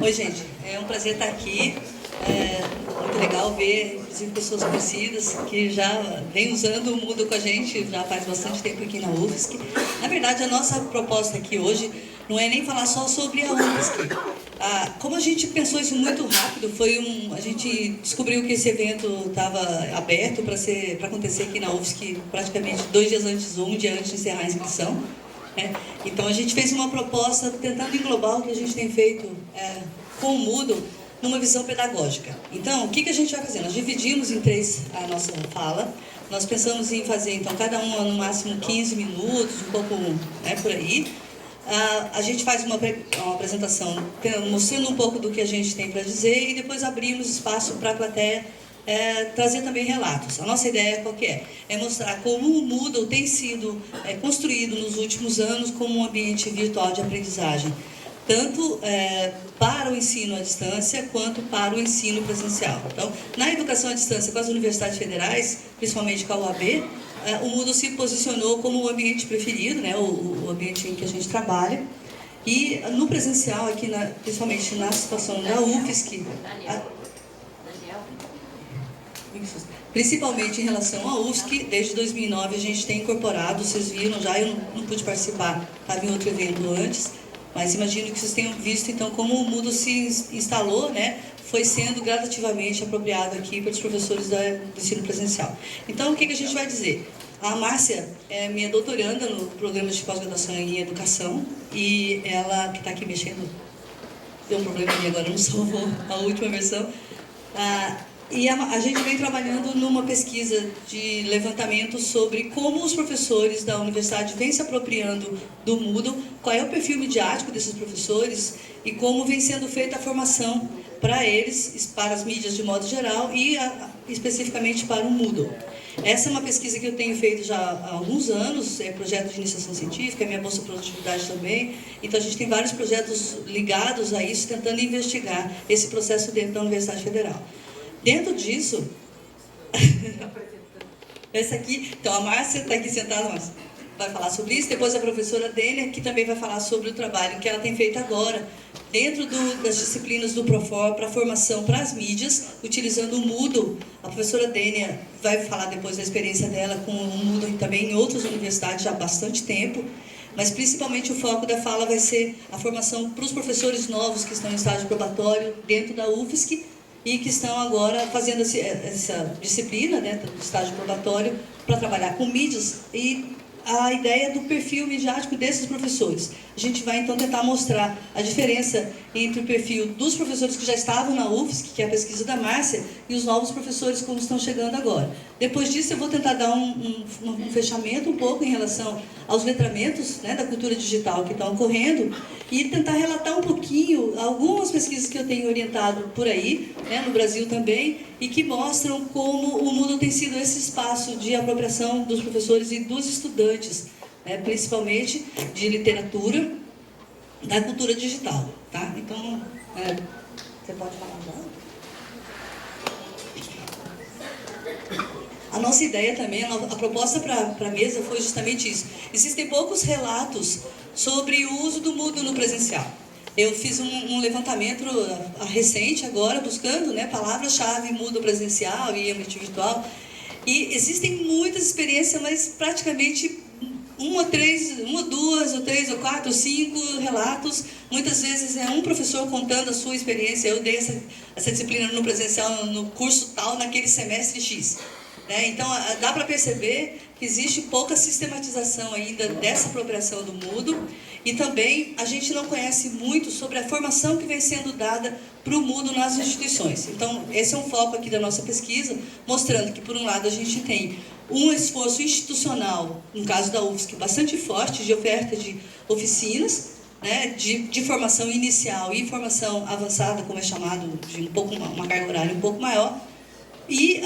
Oi, gente. É um prazer estar aqui. Muito legal ver, inclusive, pessoas conhecidas que já vêm usando o Moodle com a gente já faz bastante tempo aqui na UFSC. Na verdade, a nossa proposta aqui hoje não é nem falar só sobre a UFSC. Como a gente pensou isso muito rápido, a gente descobriu que esse evento estava aberto para acontecer aqui na UFSC praticamente 2 dias antes ou um dia antes de encerrar a inscrição. Então a gente fez uma proposta tentando englobar o que a gente tem feito com o Moodle numa visão pedagógica. Então, o que a gente vai fazer? Nós dividimos em 3 a nossa fala. Nós pensamos em fazer, então, cada uma no máximo 15 minutos, um pouco por aí. A gente faz uma apresentação mostrando um pouco do que a gente tem para dizer e depois abrimos espaço para a plateia trazer também relatos. A nossa ideia qual que é? É mostrar como o Moodle tem sido construído nos últimos anos como um ambiente virtual de aprendizagem, tanto para o ensino à distância quanto para o ensino presencial. Então, na educação à distância com as universidades federais, principalmente com a UAB, o Moodle se posicionou como o ambiente preferido, o ambiente em que a gente trabalha. E no presencial, aqui principalmente na situação da UFSC, principalmente em relação à UFSC, desde 2009 a gente tem incorporado, vocês viram já, eu não pude participar, estava em outro evento antes, mas imagino que vocês tenham visto, então, como o Moodle se instalou, foi sendo gradativamente apropriado aqui pelos professores do ensino presencial. Então, o que a gente vai dizer? A Márcia é minha doutoranda no programa de pós-graduação em educação, e ela, que está aqui mexendo, deu um problema ali agora, não salvou a última versão. E a gente vem trabalhando numa pesquisa de levantamento sobre como os professores da universidade vêm se apropriando do Moodle, qual é o perfil midiático desses professores e como vem sendo feita a formação para eles, para as mídias de modo geral e especificamente para o Moodle. Essa é uma pesquisa que eu tenho feito já há alguns anos, é projeto de iniciação científica, é minha bolsa de produtividade também. Então a gente tem vários projetos ligados a isso, tentando investigar esse processo dentro da Universidade Federal. Dentro disso, essa aqui, então a Márcia está aqui sentada, Márcia, vai falar sobre isso. Depois a professora Dênia, que também vai falar sobre o trabalho que ela tem feito agora, dentro das disciplinas do Profor, para formação para as mídias, utilizando o Moodle. A professora Dênia vai falar depois da experiência dela com o Moodle também em outras universidades já há bastante tempo. Mas principalmente o foco da fala vai ser a formação para os professores novos que estão em estágio probatório dentro da UFSC, e que estão agora fazendo essa disciplina, do estágio probatório, para trabalhar com mídias e a ideia do perfil midiático desses professores. A gente vai então tentar mostrar a diferença entre o perfil dos professores que já estavam na UFSC, que é a pesquisa da Márcia, e os novos professores como estão chegando agora. Depois disso eu vou tentar dar um fechamento um pouco em relação aos letramentos da cultura digital que estão ocorrendo e tentar relatar um pouquinho algumas pesquisas que eu tenho orientado por aí, no Brasil também, e que mostram como o Moodle tem sido esse espaço de apropriação dos professores e dos estudantes, principalmente de literatura, da cultura digital. Tá? Então, você pode falar já? A nossa ideia também, a proposta para a mesa foi justamente isso. Existem poucos relatos sobre o uso do Moodle no presencial. Eu fiz um levantamento recente agora, buscando palavras-chave Moodle presencial e ambiente virtual. E existem muitas experiências, mas praticamente uma, duas, ou 3, ou 4, ou 5 relatos. Muitas vezes é um professor contando a sua experiência. Eu dei essa disciplina no presencial, no curso tal, naquele semestre X. Então, dá para perceber que existe pouca sistematização ainda dessa apropriação do Moodle e também a gente não conhece muito sobre a formação que vem sendo dada para o Moodle nas instituições. Então, esse é um foco aqui da nossa pesquisa, mostrando que, por um lado, a gente tem um esforço institucional, no caso da UFSC, bastante forte de oferta de oficinas, de formação inicial e formação avançada, como é chamado, de uma carga horária um pouco maior, e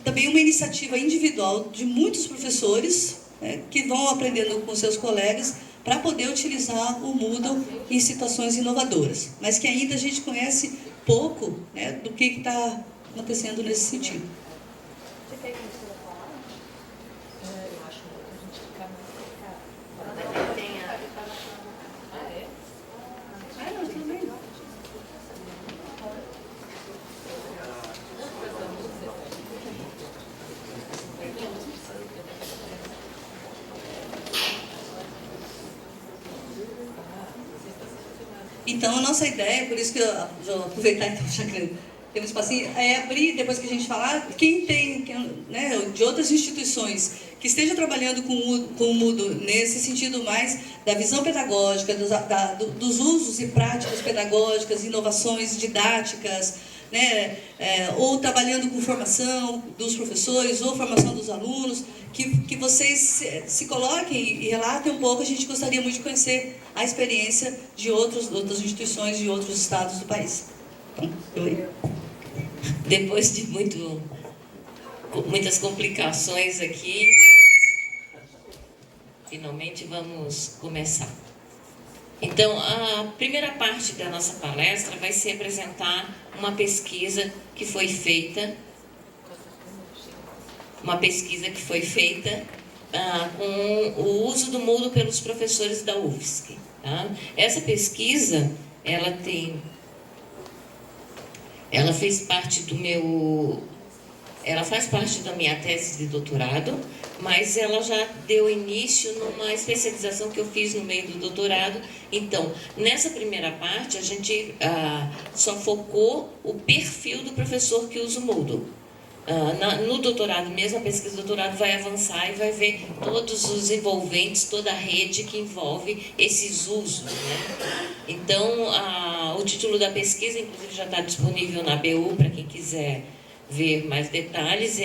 também uma iniciativa individual de muitos professores que vão aprendendo com seus colegas para poder utilizar o Moodle em situações inovadoras, mas que ainda a gente conhece pouco do que está acontecendo nesse sentido. Você quer que eu falar? Eu acho que a gente fica mais complicado. Ah, é? Não, tudo bem. Então, a nossa ideia, por isso que eu vou aproveitar, então, já que tem um espacinho, é abrir, depois que a gente falar, quem tem, né, de outras instituições que estejam trabalhando com o Moodle nesse sentido mais da visão pedagógica, dos usos e práticas pedagógicas, inovações didáticas, né, ou trabalhando com formação dos professores ou formação dos alunos, que vocês se coloquem e relatem um pouco. A gente gostaria muito de conhecer a experiência de outras instituições de outros estados do país. Então, depois de muitas complicações aqui, finalmente vamos começar. Então, a primeira parte da nossa palestra vai ser apresentar uma pesquisa que foi feita, com o uso do Moodle pelos professores da UFSC. Tá? Essa pesquisa, ela faz parte da minha tese de doutorado, mas ela já deu início numa especialização que eu fiz no meio do doutorado. Então, nessa primeira parte, a gente só focou o perfil do professor que usa o Moodle. No doutorado mesmo, a pesquisa do doutorado vai avançar e vai ver todos os envolventes, toda a rede que envolve esses usos, né? Então, o título da pesquisa, inclusive, já está disponível na BU para quem quiser ver mais detalhes,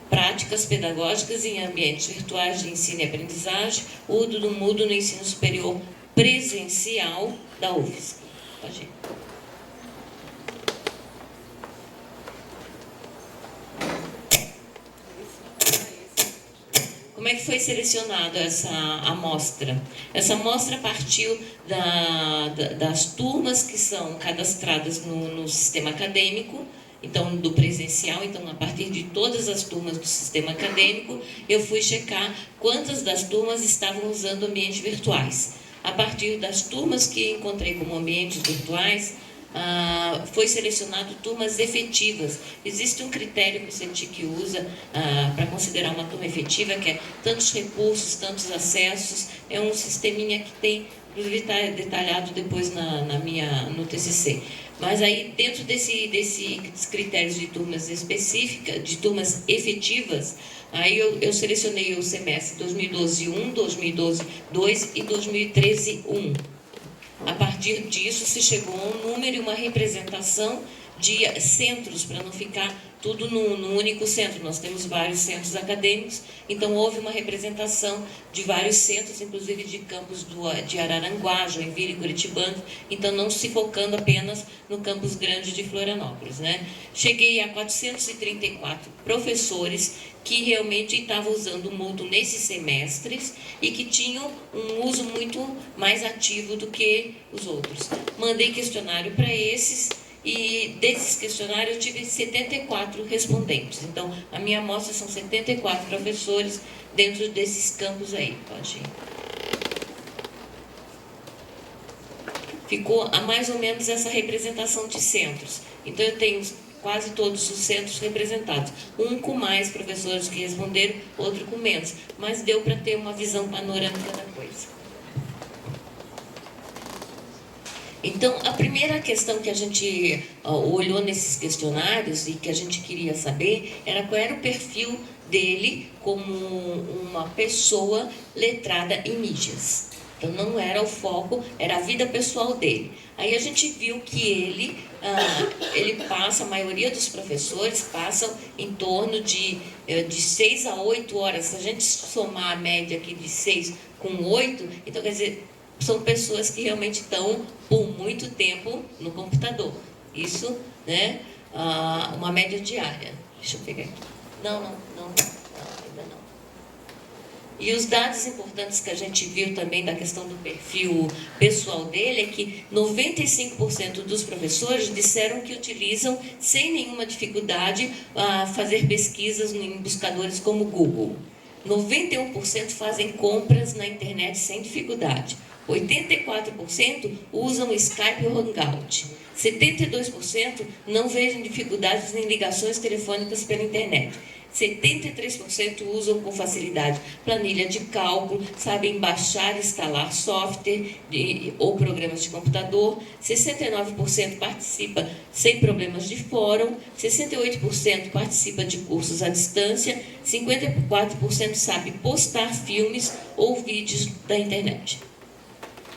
Práticas Pedagógicas em Ambientes Virtuais de Ensino e Aprendizagem, o uso do Moodle no ensino superior presencial da UFSC. Pode ir. Como é que foi selecionada essa amostra? Essa amostra partiu das turmas que são cadastradas no sistema acadêmico, então do presencial. Então, a partir de todas as turmas do sistema acadêmico, eu fui checar quantas das turmas estavam usando ambientes virtuais. A partir das turmas que encontrei como ambientes virtuais, foi selecionado turmas efetivas. Existe um critério que o CETIC usa para considerar uma turma efetiva, que é tantos recursos, tantos acessos. É um sisteminha que tem, inclusive está detalhado depois no TCC. Mas aí, dentro desses critérios de turmas específicas, de turmas efetivas, aí eu selecionei o semestre 2012-1, 2012-2 e 2013-1. A partir disso, se chegou a um número e uma representação de centros, para não ficar tudo num único centro. Nós temos vários centros acadêmicos, então houve uma representação de vários centros, inclusive de campus de Araranguá, Joinville e Curitibano, então não se focando apenas no campus grande de Florianópolis, né? Cheguei a 434 professores que realmente estavam usando o Moodle nesses semestres e que tinham um uso muito mais ativo do que os outros. Mandei questionário para esses, e desses questionários eu tive 74 respondentes. Então, a minha amostra são 74 professores dentro desses campos aí. Pode ir. Ficou a mais ou menos essa representação de centros. Então, eu tenho quase todos os centros representados. Um com mais professores que responderam, outro com menos. Mas deu para ter uma visão panorâmica da coisa. Então, a primeira questão que a gente olhou nesses questionários e que a gente queria saber era qual era o perfil dele como uma pessoa letrada em mídias. Então, não era o foco, era a vida pessoal dele. Aí a gente viu que ele passa, a maioria dos professores passam em torno de 6 a 8 horas. Se a gente somar a média aqui de 6 com 8, então quer dizer, são pessoas que realmente estão por muito tempo no computador. Isso, né, uma média diária. Deixa eu pegar aqui. Não, ainda não. E os dados importantes que a gente viu também da questão do perfil pessoal dele é que 95% dos professores disseram que utilizam sem nenhuma dificuldade fazer pesquisas em buscadores como Google. 91% fazem compras na internet sem dificuldade. 84% usam o Skype ou Hangout. 72% não veem dificuldades em ligações telefônicas pela internet. 73% usam com facilidade planilha de cálculo, sabem baixar e instalar software ou programas de computador. 69% participa sem problemas de fórum. 68% participa de cursos à distância. 54% sabe postar filmes ou vídeos da internet.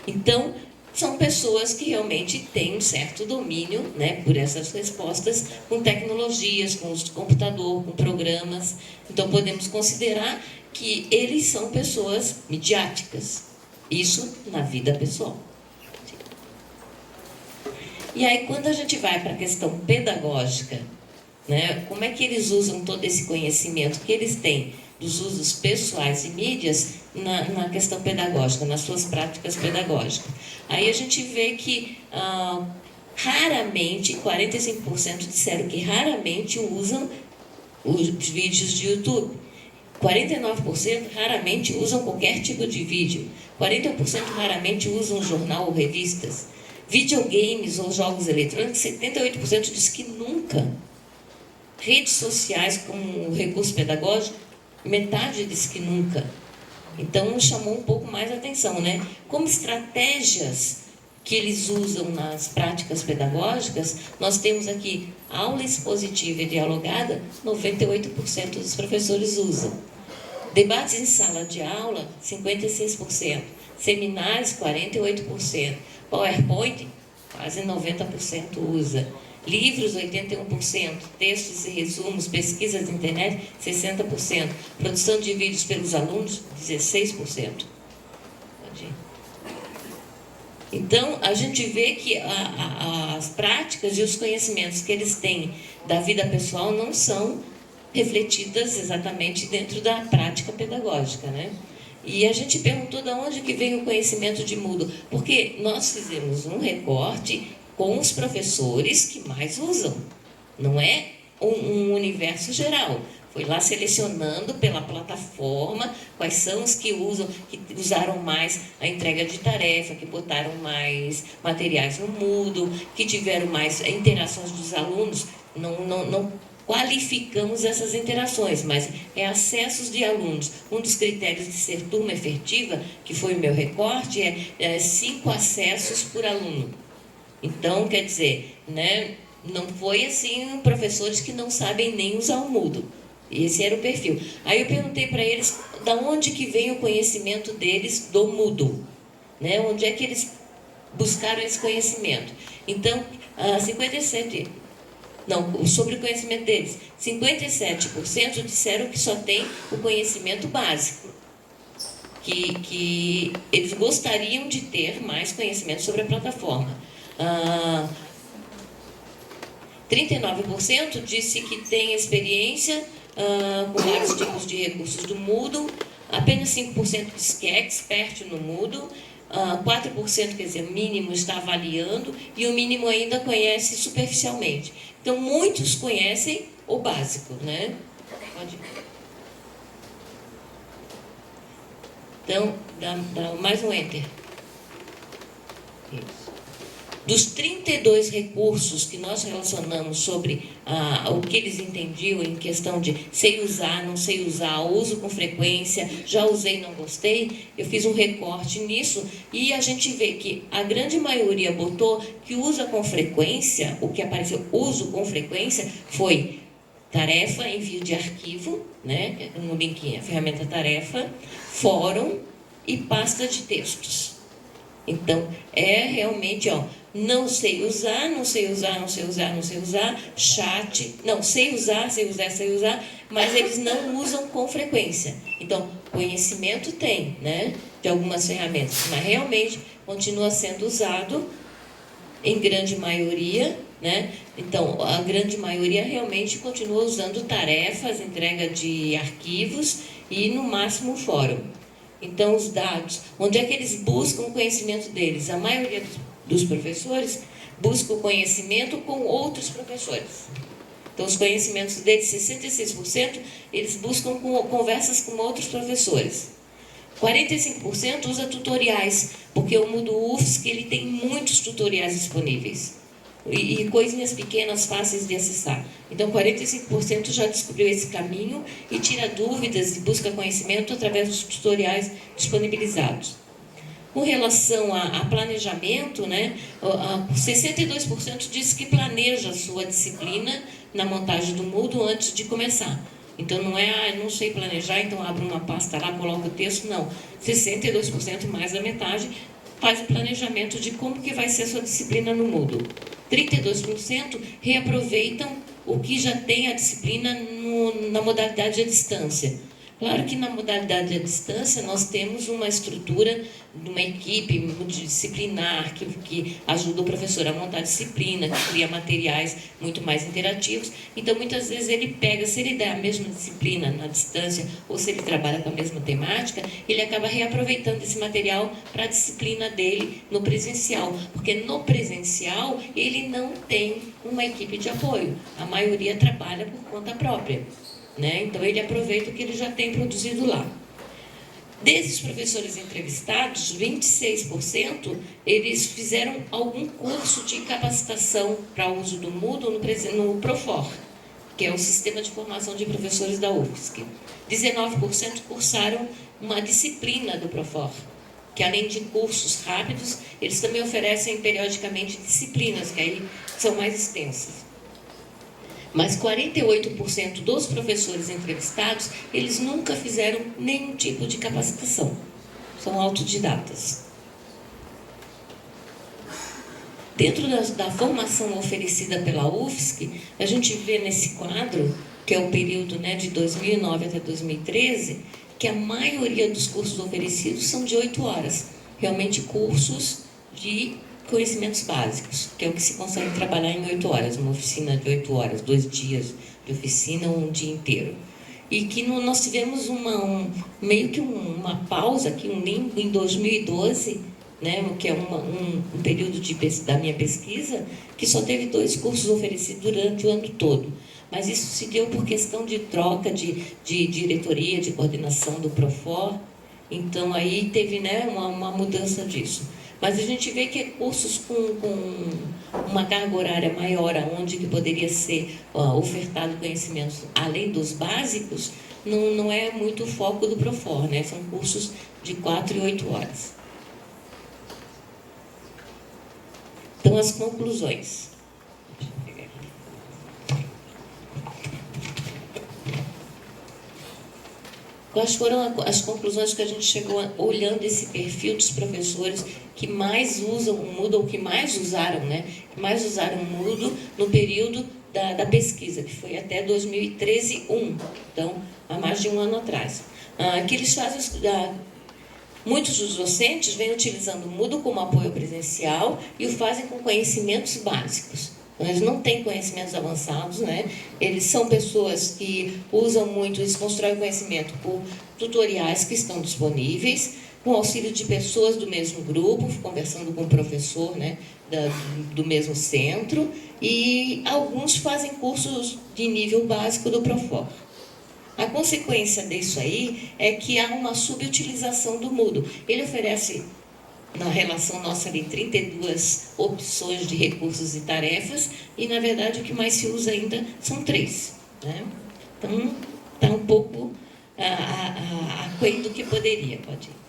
Então, são pessoas que realmente têm um certo domínio, né, por essas respostas, com tecnologias, com o computador, com programas. Então, podemos considerar que eles são pessoas midiáticas. Isso na vida pessoal. E aí, quando a gente vai para a questão pedagógica, né, como é que eles usam todo esse conhecimento que eles têm dos usos pessoais e mídias na questão pedagógica, nas suas práticas pedagógicas? Aí a gente vê que raramente, 45% disseram que raramente usam os vídeos de YouTube. 49% raramente usam qualquer tipo de vídeo. 41% raramente usam jornal ou revistas. Videogames ou jogos eletrônicos, 78% diz que nunca. Redes sociais como recurso pedagógico, metade diz que nunca. Então, chamou um pouco mais a atenção, né? Como estratégias que eles usam nas práticas pedagógicas, nós temos aqui aula expositiva e dialogada, 98% dos professores usam. Debates em sala de aula, 56%. Seminários, 48%. PowerPoint, quase 90% usa. Livros, 81%. Textos e resumos, pesquisas na internet, 60%. Produção de vídeos pelos alunos, 16%. Pode ir. Então, a gente vê que as práticas e os conhecimentos que eles têm da vida pessoal não são refletidas exatamente dentro da prática pedagógica, né? E a gente perguntou de onde que vem o conhecimento de Moodle, porque nós fizemos um recorte com os professores que mais usam. Não é um universo geral. Foi lá selecionando pela plataforma quais são os que usam, que usaram mais a entrega de tarefa, que botaram mais materiais no Moodle, que tiveram mais interações dos alunos. Não qualificamos essas interações, mas é acessos de alunos. Um dos critérios de ser turma efetiva, que foi o meu recorte, é 5 acessos por aluno. Então, quer dizer, né, não foi assim professores que não sabem nem usar o Moodle. Esse era o perfil. Aí eu perguntei para eles da onde que vem o conhecimento deles do Moodle, né? Onde é que eles buscaram esse conhecimento. Então, sobre o conhecimento deles, 57% disseram que só tem o conhecimento básico, que eles gostariam de ter mais conhecimento sobre a plataforma. 39% disse que tem experiência com vários tipos de recursos do Moodle. Apenas 5% diz que é expert no Moodle. 4%, quer dizer, o mínimo está avaliando, e o mínimo ainda conhece superficialmente. Então, muitos conhecem o básico, né? Pode ir. Então, dá mais um enter. Isso. Dos 32 recursos que nós relacionamos sobre o que eles entendiam em questão de sei usar, não sei usar, uso com frequência, já usei, não gostei, eu fiz um recorte nisso e a gente vê que a grande maioria botou que usa com frequência. O que apareceu uso com frequência foi tarefa, envio de arquivo, né, no link, a ferramenta tarefa, fórum e pasta de textos. Então, é realmente, não sei usar, não sei usar, não sei usar, não sei usar, chat, não, sei usar, mas eles não usam com frequência. Então, conhecimento tem, né, de algumas ferramentas, mas realmente continua sendo usado em grande maioria, né? Então, a grande maioria realmente continua usando tarefas, entrega de arquivos e, no máximo, o fórum. Então, os dados, onde é que eles buscam o conhecimento deles? A maioria dos professores busca o conhecimento com outros professores. Então, os conhecimentos deles, 66%, eles buscam conversas com outros professores. 45% usa tutoriais, porque o Moodle UFSC ele tem muitos tutoriais disponíveis. E coisinhas pequenas, fáceis de acessar. Então, 45% já descobriu esse caminho e tira dúvidas e busca conhecimento através dos tutoriais disponibilizados. Com relação a planejamento, né, 62% diz que planeja a sua disciplina na montagem do Moodle antes de começar. Então, não é, não sei planejar, então abro uma pasta lá, coloco o texto, não. 62%, mais da metade, faz o planejamento de como que vai ser a sua disciplina no Moodle. 32% reaproveitam o que já tem a disciplina na modalidade à distância. Claro que na modalidade à distância nós temos uma estrutura de uma equipe multidisciplinar que ajuda o professor a montar a disciplina, que cria materiais muito mais interativos. Então, muitas vezes ele pega, se ele der a mesma disciplina na distância ou se ele trabalha com a mesma temática, ele acaba reaproveitando esse material para a disciplina dele no presencial. Porque no presencial ele não tem uma equipe de apoio. A maioria trabalha por conta própria. Né? Então, ele aproveita o que ele já tem produzido lá. Desses professores entrevistados, 26% eles fizeram algum curso de capacitação para o uso do Moodle no Profor, que é o Sistema de Formação de Professores da UFSC. 19% cursaram uma disciplina do Profor, que além de cursos rápidos, eles também oferecem periodicamente disciplinas, que aí são mais extensas. Mas 48% dos professores entrevistados, eles nunca fizeram nenhum tipo de capacitação. São autodidatas. Dentro da formação oferecida pela UFSC, a gente vê nesse quadro, que é o período, né, de 2009 até 2013, que a maioria dos cursos oferecidos são de 8 horas. Realmente cursos de conhecimentos básicos, que é o que se consegue trabalhar em 8 horas, uma oficina de 8 horas, 2 dias de oficina, um dia inteiro. E que nós tivemos meio que uma pausa, aqui, um limbo em 2012, né, que é um período da minha pesquisa, que só teve 2 cursos oferecidos durante o ano todo. Mas isso se deu por questão de troca de diretoria, de coordenação do Profor. Então, aí teve, né, uma mudança disso. Mas a gente vê que cursos com uma carga horária maior, onde que poderia ser ofertado conhecimentos além dos básicos, não é muito o foco do Profor, né? São cursos de 4 e 8 horas. Então, as conclusões. Quais foram as conclusões que a gente chegou olhando esse perfil dos professores que mais usam o Moodle, ou que mais usaram, né? Que mais usaram o Moodle no período da pesquisa, que foi até 2013-1, então, há mais de um ano atrás. Que eles fazem, muitos dos docentes vêm utilizando o Moodle como apoio presencial e o fazem com conhecimentos básicos. Então, eles não têm conhecimentos avançados, né? Eles são pessoas que usam muito, eles constroem conhecimento por tutoriais que estão disponíveis, com auxílio de pessoas do mesmo grupo, conversando com o professor, né, do mesmo centro, e alguns fazem cursos de nível básico do Profor. A consequência disso aí é que há uma subutilização do Moodle. Ele oferece, na relação nossa ali, 32 opções de recursos e tarefas, e na verdade o que mais se usa ainda são 3. Né? Então, está um pouco aquém do que poderia, pode ir.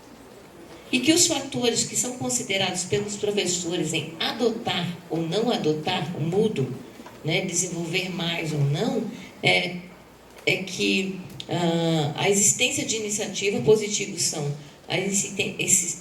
E que os fatores que são considerados pelos professores em adotar ou não adotar o Moodle, né, desenvolver mais ou não, é que a existência de iniciativa positiva são a existência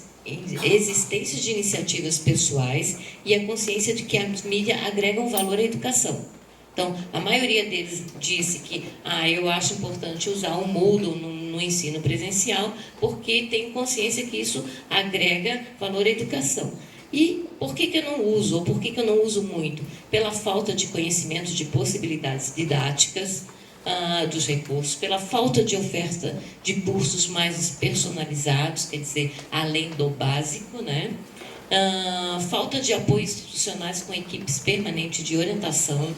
de iniciativas pessoais e a consciência de que as mídias agregam valor à educação. Então, a maioria deles disse que eu acho importante usar o Moodle no ensino presencial porque tenho consciência que isso agrega valor à educação. E por que eu não uso, ou por que eu não uso muito? Pela falta de conhecimento de possibilidades didáticas dos recursos, pela falta de oferta de cursos mais personalizados, quer dizer, além do básico, né? Falta de apoio institucionais com equipes permanentes de orientação.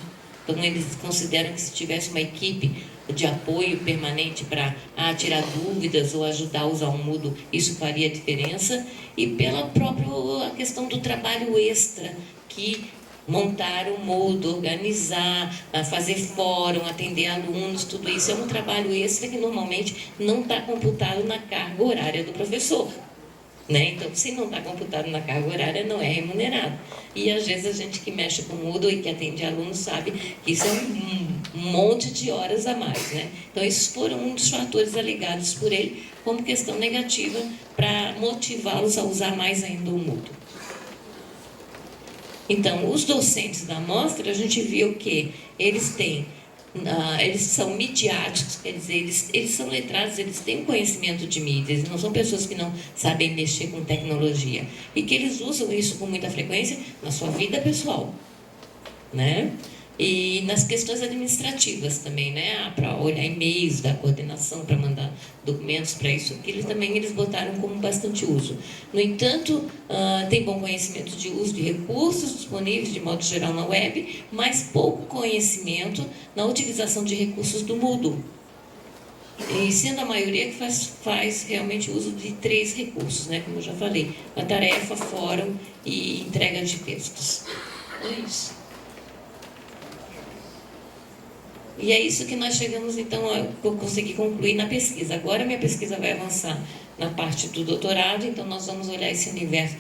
Então, eles consideram que se tivesse uma equipe de apoio permanente para tirar dúvidas ou ajudar a usar o Moodle, isso faria diferença, e pela própria a questão do trabalho extra, que montar o Moodle, organizar, fazer fórum, atender alunos, tudo isso é um trabalho extra que normalmente não está computado na carga horária do professor. Né? Então, se não está computado na carga horária, não é remunerado. E às vezes a gente que mexe com o Moodle e que atende alunos sabe que isso é um monte de horas a mais. Né? Então, esses foram um dos fatores alegados por ele como questão negativa para motivá-los a usar mais ainda o Moodle. Então, os docentes da amostra, a gente viu que eles são midiáticos, quer dizer, eles são letrados, eles têm conhecimento de mídias, não são pessoas que não sabem mexer com tecnologia, e que eles usam isso com muita frequência na sua vida pessoal, né? E nas questões administrativas também, né? Para olhar e-mails da coordenação, para mandar documentos para isso, que eles botaram como bastante uso. No entanto, tem bom conhecimento de uso de recursos disponíveis de modo geral na web, mas pouco conhecimento na utilização de recursos do Moodle. E sendo a maioria que faz realmente uso de 3 recursos, né? Como eu já falei, a tarefa, fórum e entrega de textos. É isso. E é isso que nós chegamos, então, a conseguir concluir na pesquisa. Agora, minha pesquisa vai avançar na parte do doutorado, então nós vamos olhar esse universo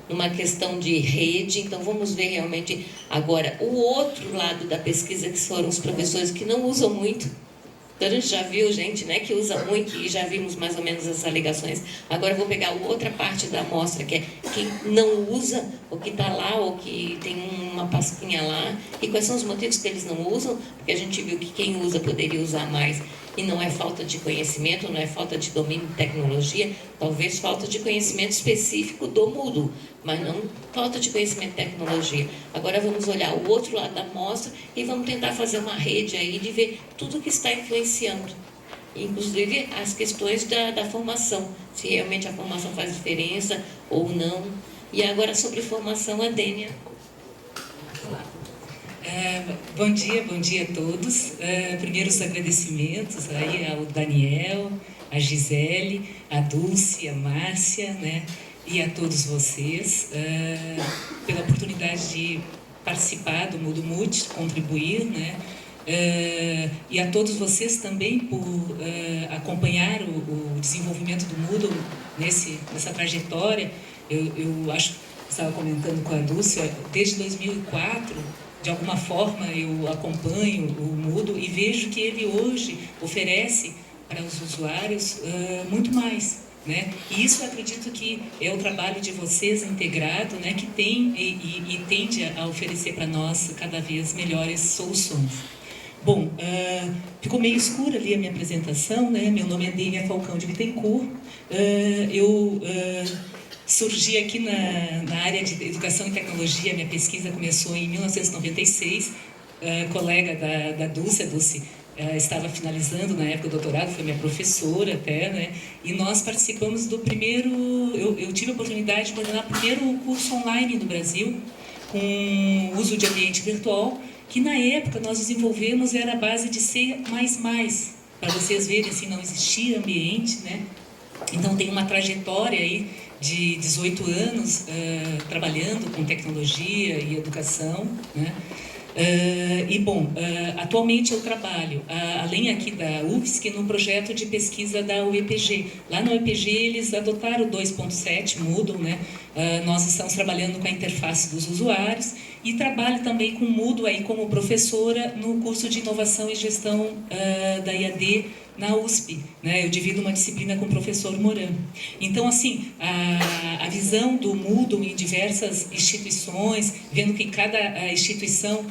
numa questão de rede. Então, vamos ver realmente agora o outro lado da pesquisa, que foram os professores que não usam muito. Então, a gente já viu gente, né, que usa muito e já vimos mais ou menos as alegações. Agora eu vou pegar outra parte da amostra, que é quem não usa, ou que está lá, ou que tem uma pasquinha lá. E quais são os motivos que eles não usam? Porque a gente viu que quem usa poderia usar mais. E não é falta de conhecimento, não é falta de domínio de tecnologia, talvez falta de conhecimento específico do Moodle, mas não falta de conhecimento de tecnologia. Agora vamos olhar o outro lado da amostra e vamos tentar fazer uma rede aí de ver tudo que está influenciando, inclusive as questões da formação, se realmente a formação faz diferença ou não. E agora sobre formação, a Dênia. Bom dia a todos. Primeiro os agradecimentos aí ao Daniel, a Gisele, a Dulce, a Márcia, né, e a todos vocês pela oportunidade de participar do Moodle Multi, contribuir, né, e a todos vocês também por acompanhar o desenvolvimento do Moodle nessa trajetória. Eu acho que estava comentando com a Dulce, desde 2004, de alguma forma eu acompanho o Moodle e vejo que ele hoje oferece para os usuários muito mais, né? E isso eu acredito que é o trabalho de vocês integrado, né, que tem e tende a oferecer para nós cada vez melhores soluções. Bom, ficou meio escura ali a minha apresentação, né? Meu nome é Dênia Falcão de Bittencourt. Surgi aqui na área de educação e tecnologia. Minha pesquisa começou em 1996, colega da Dulce. A Dulce estava finalizando na época o doutorado, foi minha professora até, né? E nós participamos do primeiro, eu tive a oportunidade de coordenar o primeiro curso online no Brasil, com uso de ambiente virtual, que na época nós desenvolvemos, era a base de C++, para vocês verem, assim, não existia ambiente, né? Então tem uma trajetória aí de 18 anos trabalhando com tecnologia e educação, né? Atualmente eu trabalho, além aqui da UFSC, num projeto de pesquisa da UEPG. Lá na UEPG eles adotaram o 2.7 Moodle, né? Nós estamos trabalhando com a interface dos usuários e trabalho também com Moodle aí como professora no curso de inovação e gestão da IAD na USP, né? Eu divido uma disciplina com o professor Moran. Então, assim, a visão do Moodle em diversas instituições, vendo que cada instituição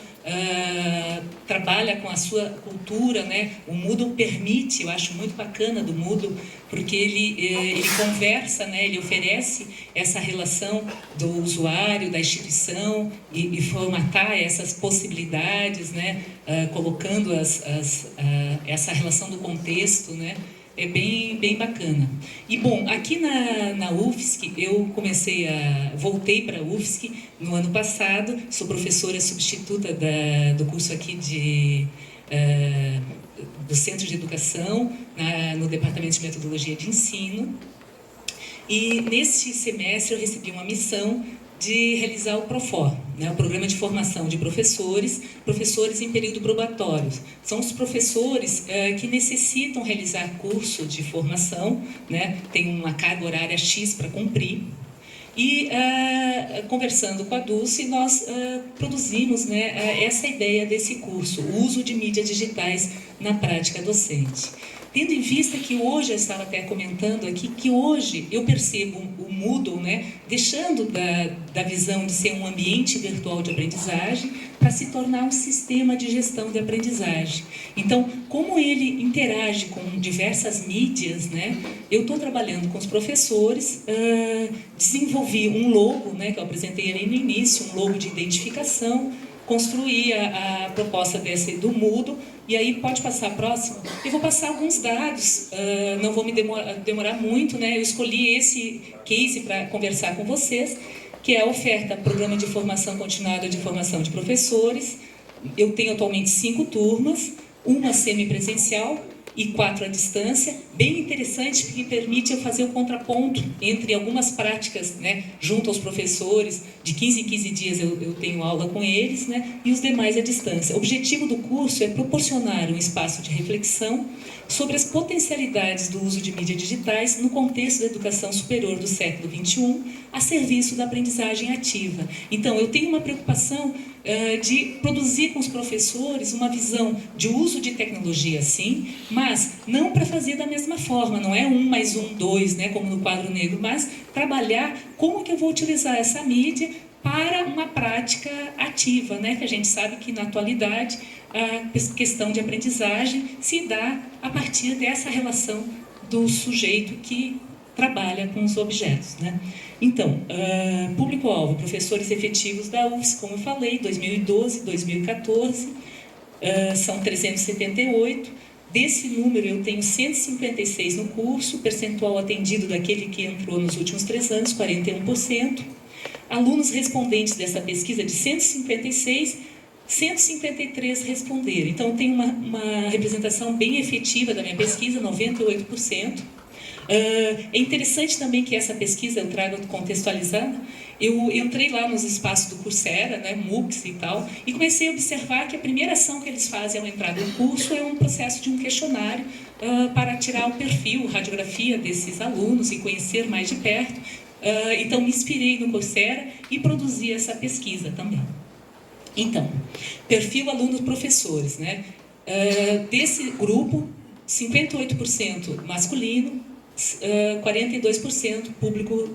trabalha com a sua cultura, né? O Moodle permite, eu acho muito bacana do Moodle, porque ele conversa, né? Ele oferece essa relação do usuário, da instituição e formatar essas possibilidades, né? Colocando essa relação do contexto, né? É bem bacana. E, bom, aqui na UFSC, voltei para a UFSC no ano passado, sou professora substituta do curso aqui de do Centro de Educação, no Departamento de Metodologia de Ensino. E neste semestre eu recebi uma missão de realizar o PROFOR, né, o Programa de Formação de Professores em período probatório. São os professores que necessitam realizar curso de formação, né, tem uma carga horária X para cumprir. E conversando com a Dulce, nós produzimos, né, essa ideia desse curso, o uso de mídias digitais na prática docente. Tendo em vista que hoje, eu estava até comentando aqui, que hoje eu percebo o Moodle, né, deixando da visão de ser um ambiente virtual de aprendizagem para se tornar um sistema de gestão de aprendizagem. Então, como ele interage com diversas mídias, né, eu estou trabalhando com os professores, desenvolvi um logo, né, que eu apresentei ali no início, um logo de identificação, construí a proposta do Moodle. E aí, pode passar a próxima? Eu vou passar alguns dados, não vou me demorar muito, né? Eu escolhi esse case para conversar com vocês, que é a oferta Programa de Formação Continuada de Formação de Professores. Eu tenho atualmente 5 turmas, uma semipresencial e 4 à distância, bem interessante, porque permite eu fazer o contraponto entre algumas práticas, né, junto aos professores, de 15 em 15 dias eu tenho aula com eles, né, e os demais à distância. O objetivo do curso é proporcionar um espaço de reflexão sobre as potencialidades do uso de mídias digitais no contexto da educação superior do século XXI, a serviço da aprendizagem ativa. Então, eu tenho uma preocupação de produzir com os professores uma visão de uso de tecnologia, sim, mas não para fazer da mesma forma, não é 1 mais 1, 2, né, como no quadro negro, mas trabalhar como que eu vou utilizar essa mídia para uma prática ativa, né, que a gente sabe que na atualidade a questão de aprendizagem se dá a partir dessa relação do sujeito que trabalha com os objetos, né? Então, público-alvo, professores efetivos da UFS, como eu falei, 2012, 2014, são 378. Desse número, eu tenho 156 no curso, percentual atendido daquele que entrou nos últimos 3 anos, 41%. Alunos respondentes dessa pesquisa, de 156, 153 responderam. Então, tem uma representação bem efetiva da minha pesquisa, 98%. É interessante também que essa pesquisa eu trago contextualizada. Eu entrei lá nos espaços do Coursera, né, MOOCs e tal, e comecei a observar que a primeira ação que eles fazem ao entrar no curso é um processo de um questionário para tirar o perfil, radiografia desses alunos e conhecer mais de perto. Então, me inspirei no Coursera e produzi essa pesquisa também. Então, perfil alunos-professores, né? Desse grupo, 58% masculino, 42% público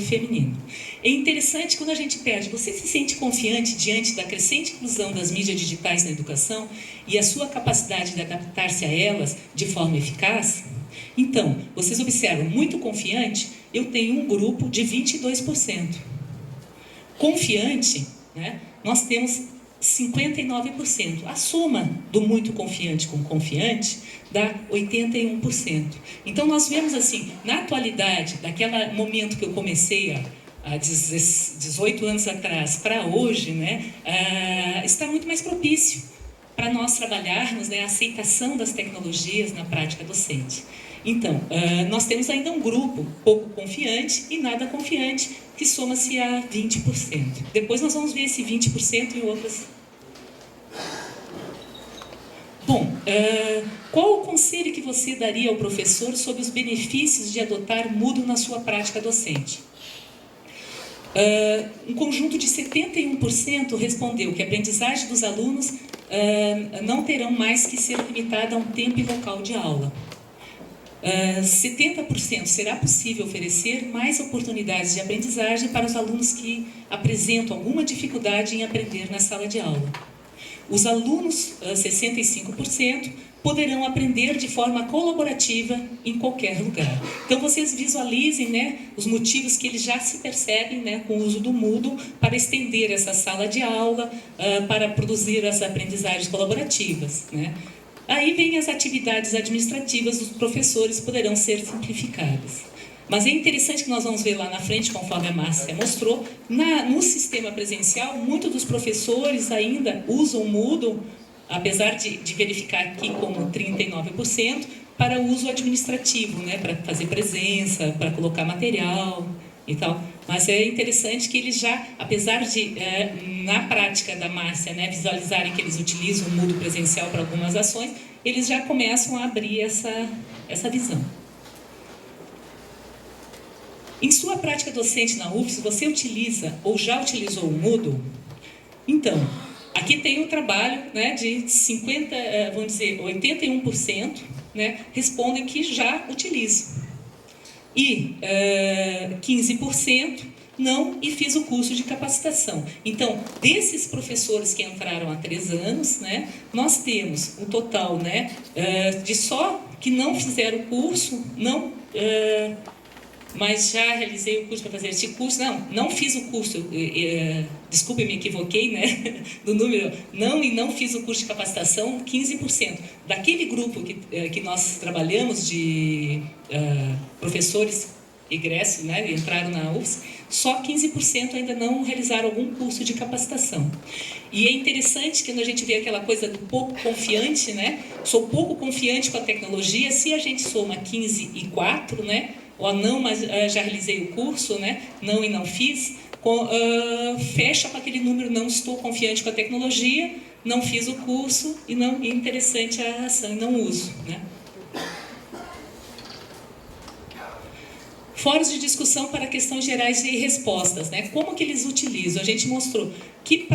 feminino. É interessante quando a gente pede, você se sente confiante diante da crescente inclusão das mídias digitais na educação e a sua capacidade de adaptar-se a elas de forma eficaz? Então, vocês observam, muito confiante, eu tenho um grupo de 22%. Confiante, né, nós temos 59%. A soma do muito confiante com confiante dá 81%. Então, nós vemos assim, na atualidade, daquele momento que eu comecei há 18 anos atrás para hoje, né, está muito mais propício para nós trabalharmos, né, a aceitação das tecnologias na prática docente. Então, nós temos ainda um grupo pouco confiante e nada confiante, que soma-se a 20%. Depois nós vamos ver esse 20% em outras. Bom, qual o conselho que você daria ao professor sobre os benefícios de adotar Moodle na sua prática docente? Um conjunto de 71% respondeu que a aprendizagem dos alunos não terão mais que ser limitada a um tempo e local de aula. 70% será possível oferecer mais oportunidades de aprendizagem para os alunos que apresentam alguma dificuldade em aprender na sala de aula. Os alunos, 65%, poderão aprender de forma colaborativa em qualquer lugar. Então, vocês visualizem, né, os motivos que eles já se percebem, né, com o uso do Moodle para estender essa sala de aula, para produzir as aprendizagens colaborativas, né? Aí vem as atividades administrativas dos professores poderão ser simplificadas. Mas é interessante que nós vamos ver lá na frente, conforme a Márcia mostrou, no sistema presencial, muitos dos professores ainda usam o Moodle apesar de verificar aqui como 39%, para uso administrativo, né, para fazer presença, para colocar material e tal. Mas é interessante que eles já, apesar de, na prática da Márcia, né, visualizarem que eles utilizam o Moodle presencial para algumas ações, eles já começam a abrir essa visão. Em sua prática docente na UFS, você utiliza ou já utilizou o Moodle? Então, aqui tem um trabalho, né, de 81%, né, respondem que já utilizam. E 15% não, e fiz o curso de capacitação. Então, desses professores que entraram há 3 anos, né, nós temos um total, né, de só que não fizeram o curso, não... mas já realizei o curso para fazer esse curso. Não fiz o curso, desculpe, me equivoquei, né, do número, não fiz o curso de capacitação, 15%. Daquele grupo que nós trabalhamos de professores egressos, né, entraram na UFS, só 15% ainda não realizaram algum curso de capacitação. E é interessante que quando a gente vê aquela coisa do pouco confiante, né, sou pouco confiante com a tecnologia, se a gente soma 15 e 4, né, ou não, mas já realizei o curso, né? Não e não fiz, fecha com aquele número, não estou confiante com a tecnologia, não fiz o curso e não é interessante a ação e não uso, né? Fóruns de discussão para questões gerais e respostas, né? Como que eles utilizam? A gente mostrou que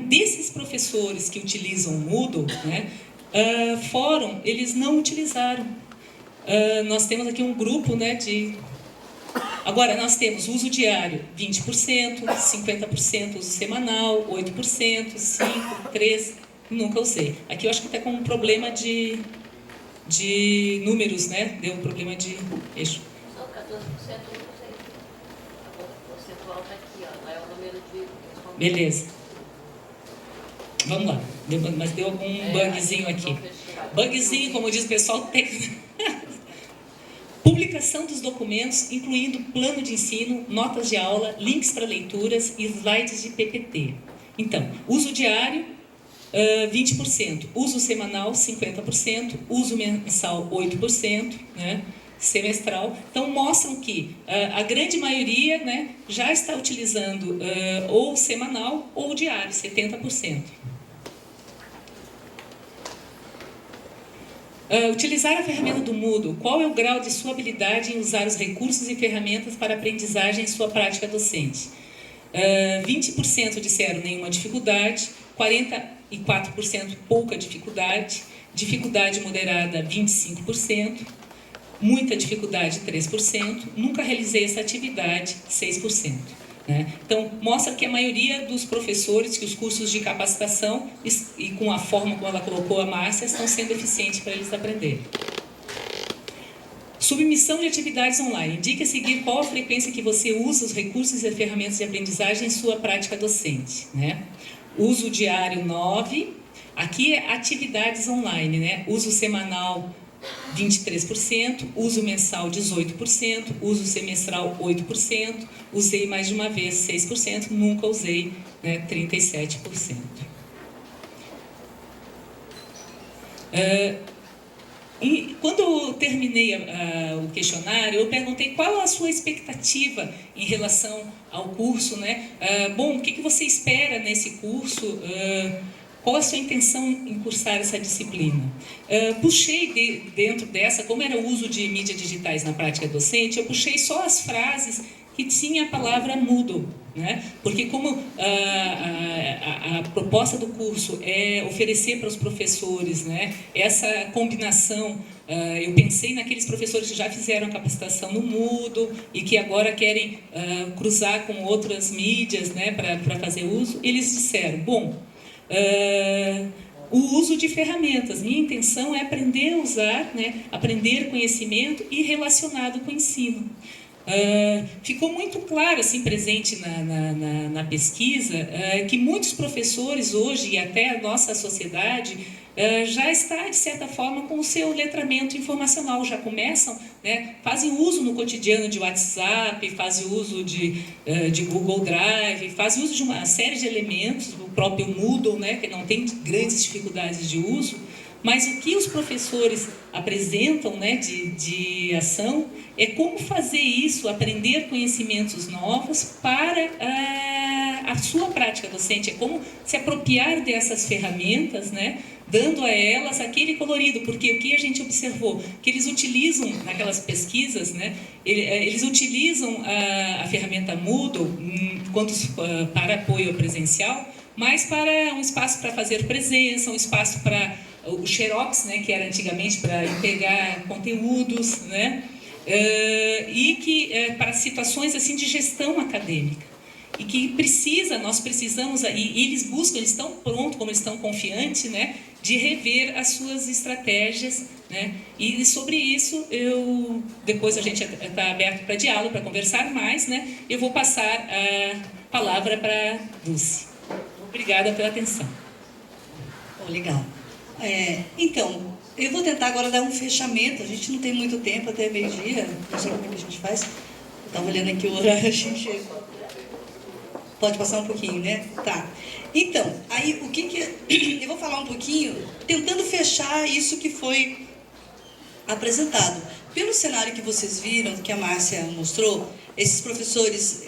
desses professores que utilizam o Moodle, né? Fórum, eles não utilizaram. Nós temos aqui um grupo, né, de... Agora, nós temos uso diário 20%, 50% uso semanal, 8%, 5%, 13%, nunca usei. Aqui eu acho que está com um problema de números, né? Deu um problema de eixo. Só 14% eu usei. O percentual está aqui, ó, lá é o número de... Beleza. Vamos lá. Mas deu algum bugzinho aqui. Bugzinho, como diz o pessoal técnico. Publicação dos documentos, incluindo plano de ensino, notas de aula, links para leituras e slides de PPT. Então, uso diário, 20%. Uso semanal, 50%. Uso mensal, 8%. Né? Semestral. Então, mostram que a grande maioria, né, já está utilizando ou semanal ou diário, 70%. Utilizar a ferramenta do Moodle. Qual é o grau de sua habilidade em usar os recursos e ferramentas para aprendizagem em sua prática docente? 20% disseram nenhuma dificuldade, 44% pouca dificuldade, dificuldade moderada 25%, muita dificuldade 3%, nunca realizei essa atividade 6%. Né? Então, mostra que a maioria dos professores, que os cursos de capacitação, e com a forma como ela colocou a Márcia, estão sendo eficientes para eles aprenderem. Submissão de atividades online. Indique a seguir qual a frequência que você usa os recursos e ferramentas de aprendizagem em sua prática docente. Né? Uso diário 9%, aqui é atividades online, né? Uso semanal 23%, uso mensal 18%, uso semestral 8%, usei mais de uma vez 6%, nunca usei, né, 37%. E quando eu terminei o questionário, eu perguntei qual a sua expectativa em relação ao curso, né? Bom, o que você espera nesse curso? Qual a sua intenção em cursar essa disciplina? Puxei dentro dessa, como era o uso de mídias digitais na prática docente, eu puxei só as frases que tinha a palavra Moodle, né? Porque como a proposta do curso é oferecer para os professores, né, essa combinação, eu pensei naqueles professores que já fizeram a capacitação no Moodle e que agora querem cruzar com outras mídias, né, para fazer uso, eles disseram, bom, o uso de ferramentas. Minha intenção é aprender a usar, né, aprender conhecimento e relacionado com o ensino. ficou muito claro, assim, presente na pesquisa, que muitos professores hoje, e até a nossa sociedade, já está, de certa forma, com o seu letramento informacional, já começam, né, fazem uso no cotidiano de WhatsApp, fazem uso de Google Drive, fazem uso de uma série de elementos, o próprio Moodle, né, que não tem grandes dificuldades de uso, mas o que os professores apresentam, né, de ação é como fazer isso, aprender conhecimentos novos para a sua prática docente, é como se apropriar dessas ferramentas, né, dando a elas aquele colorido, porque o que a gente observou, que eles utilizam naquelas pesquisas, né, eles utilizam a ferramenta Moodle para apoio presencial, mas para um espaço para fazer presença, um espaço para o Xerox, né, que era antigamente para pegar conteúdos, né, e que para situações assim de gestão acadêmica. E que nós precisamos, e eles buscam, eles estão prontos, como eles estão confiantes, né, de rever as suas estratégias, né, e sobre isso, depois a gente está aberto para diálogo, para conversar mais, né, eu vou passar a palavra para a Dulce. Obrigada pela atenção. Oh, legal. Então, eu vou tentar agora dar um fechamento, a gente não tem muito tempo, até meio-dia, não sei como é que a gente faz, eu estava olhando aqui o horário, a gente... Pode passar um pouquinho, né? Tá. Então, aí o que eu vou falar um pouquinho, tentando fechar isso que foi apresentado. Pelo cenário que vocês viram, que a Márcia mostrou, esses professores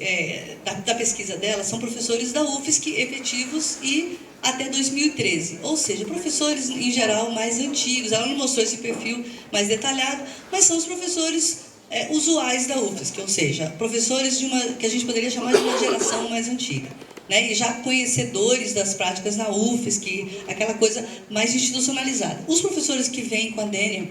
da pesquisa dela são professores da UFSC efetivos e até 2013. Ou seja, professores em geral mais antigos. Ela não mostrou esse perfil mais detalhado, mas são os professores usuais da UFSC, ou seja, professores que a gente poderia chamar de uma geração mais antiga, né? E já conhecedores das práticas na UFSC, aquela coisa mais institucionalizada. Os professores que vêm com a Dênia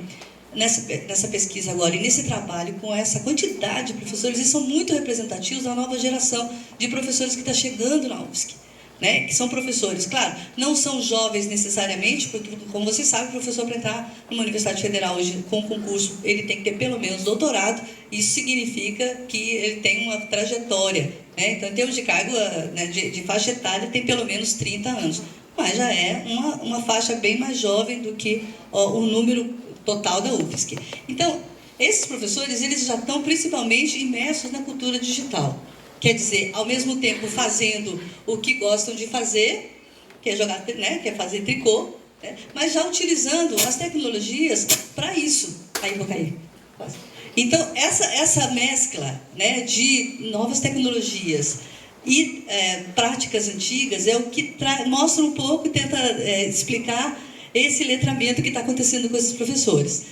nessa pesquisa agora e nesse trabalho com essa quantidade de professores, eles são muito representativos da nova geração de professores que está chegando na UFSC. Né, que são professores, claro, não são jovens necessariamente, porque, como vocês sabem, o professor para entrar numa universidade federal hoje com concurso, ele tem que ter pelo menos doutorado, isso significa que ele tem uma trajetória, né, então em termos de cargo, né, de faixa etária, tem pelo menos 30 anos, mas já é uma faixa bem mais jovem do que o número total da UFSC. Então, esses professores, eles já estão principalmente imersos na cultura digital. Quer dizer, ao mesmo tempo fazendo o que gostam de fazer, que é jogar, né, que é fazer tricô, né, mas já utilizando as tecnologias para isso. Aí vou cair. Então, essa mescla, né, de novas tecnologias e práticas antigas é o que mostra um pouco e tenta explicar esse letramento que está acontecendo com esses professores.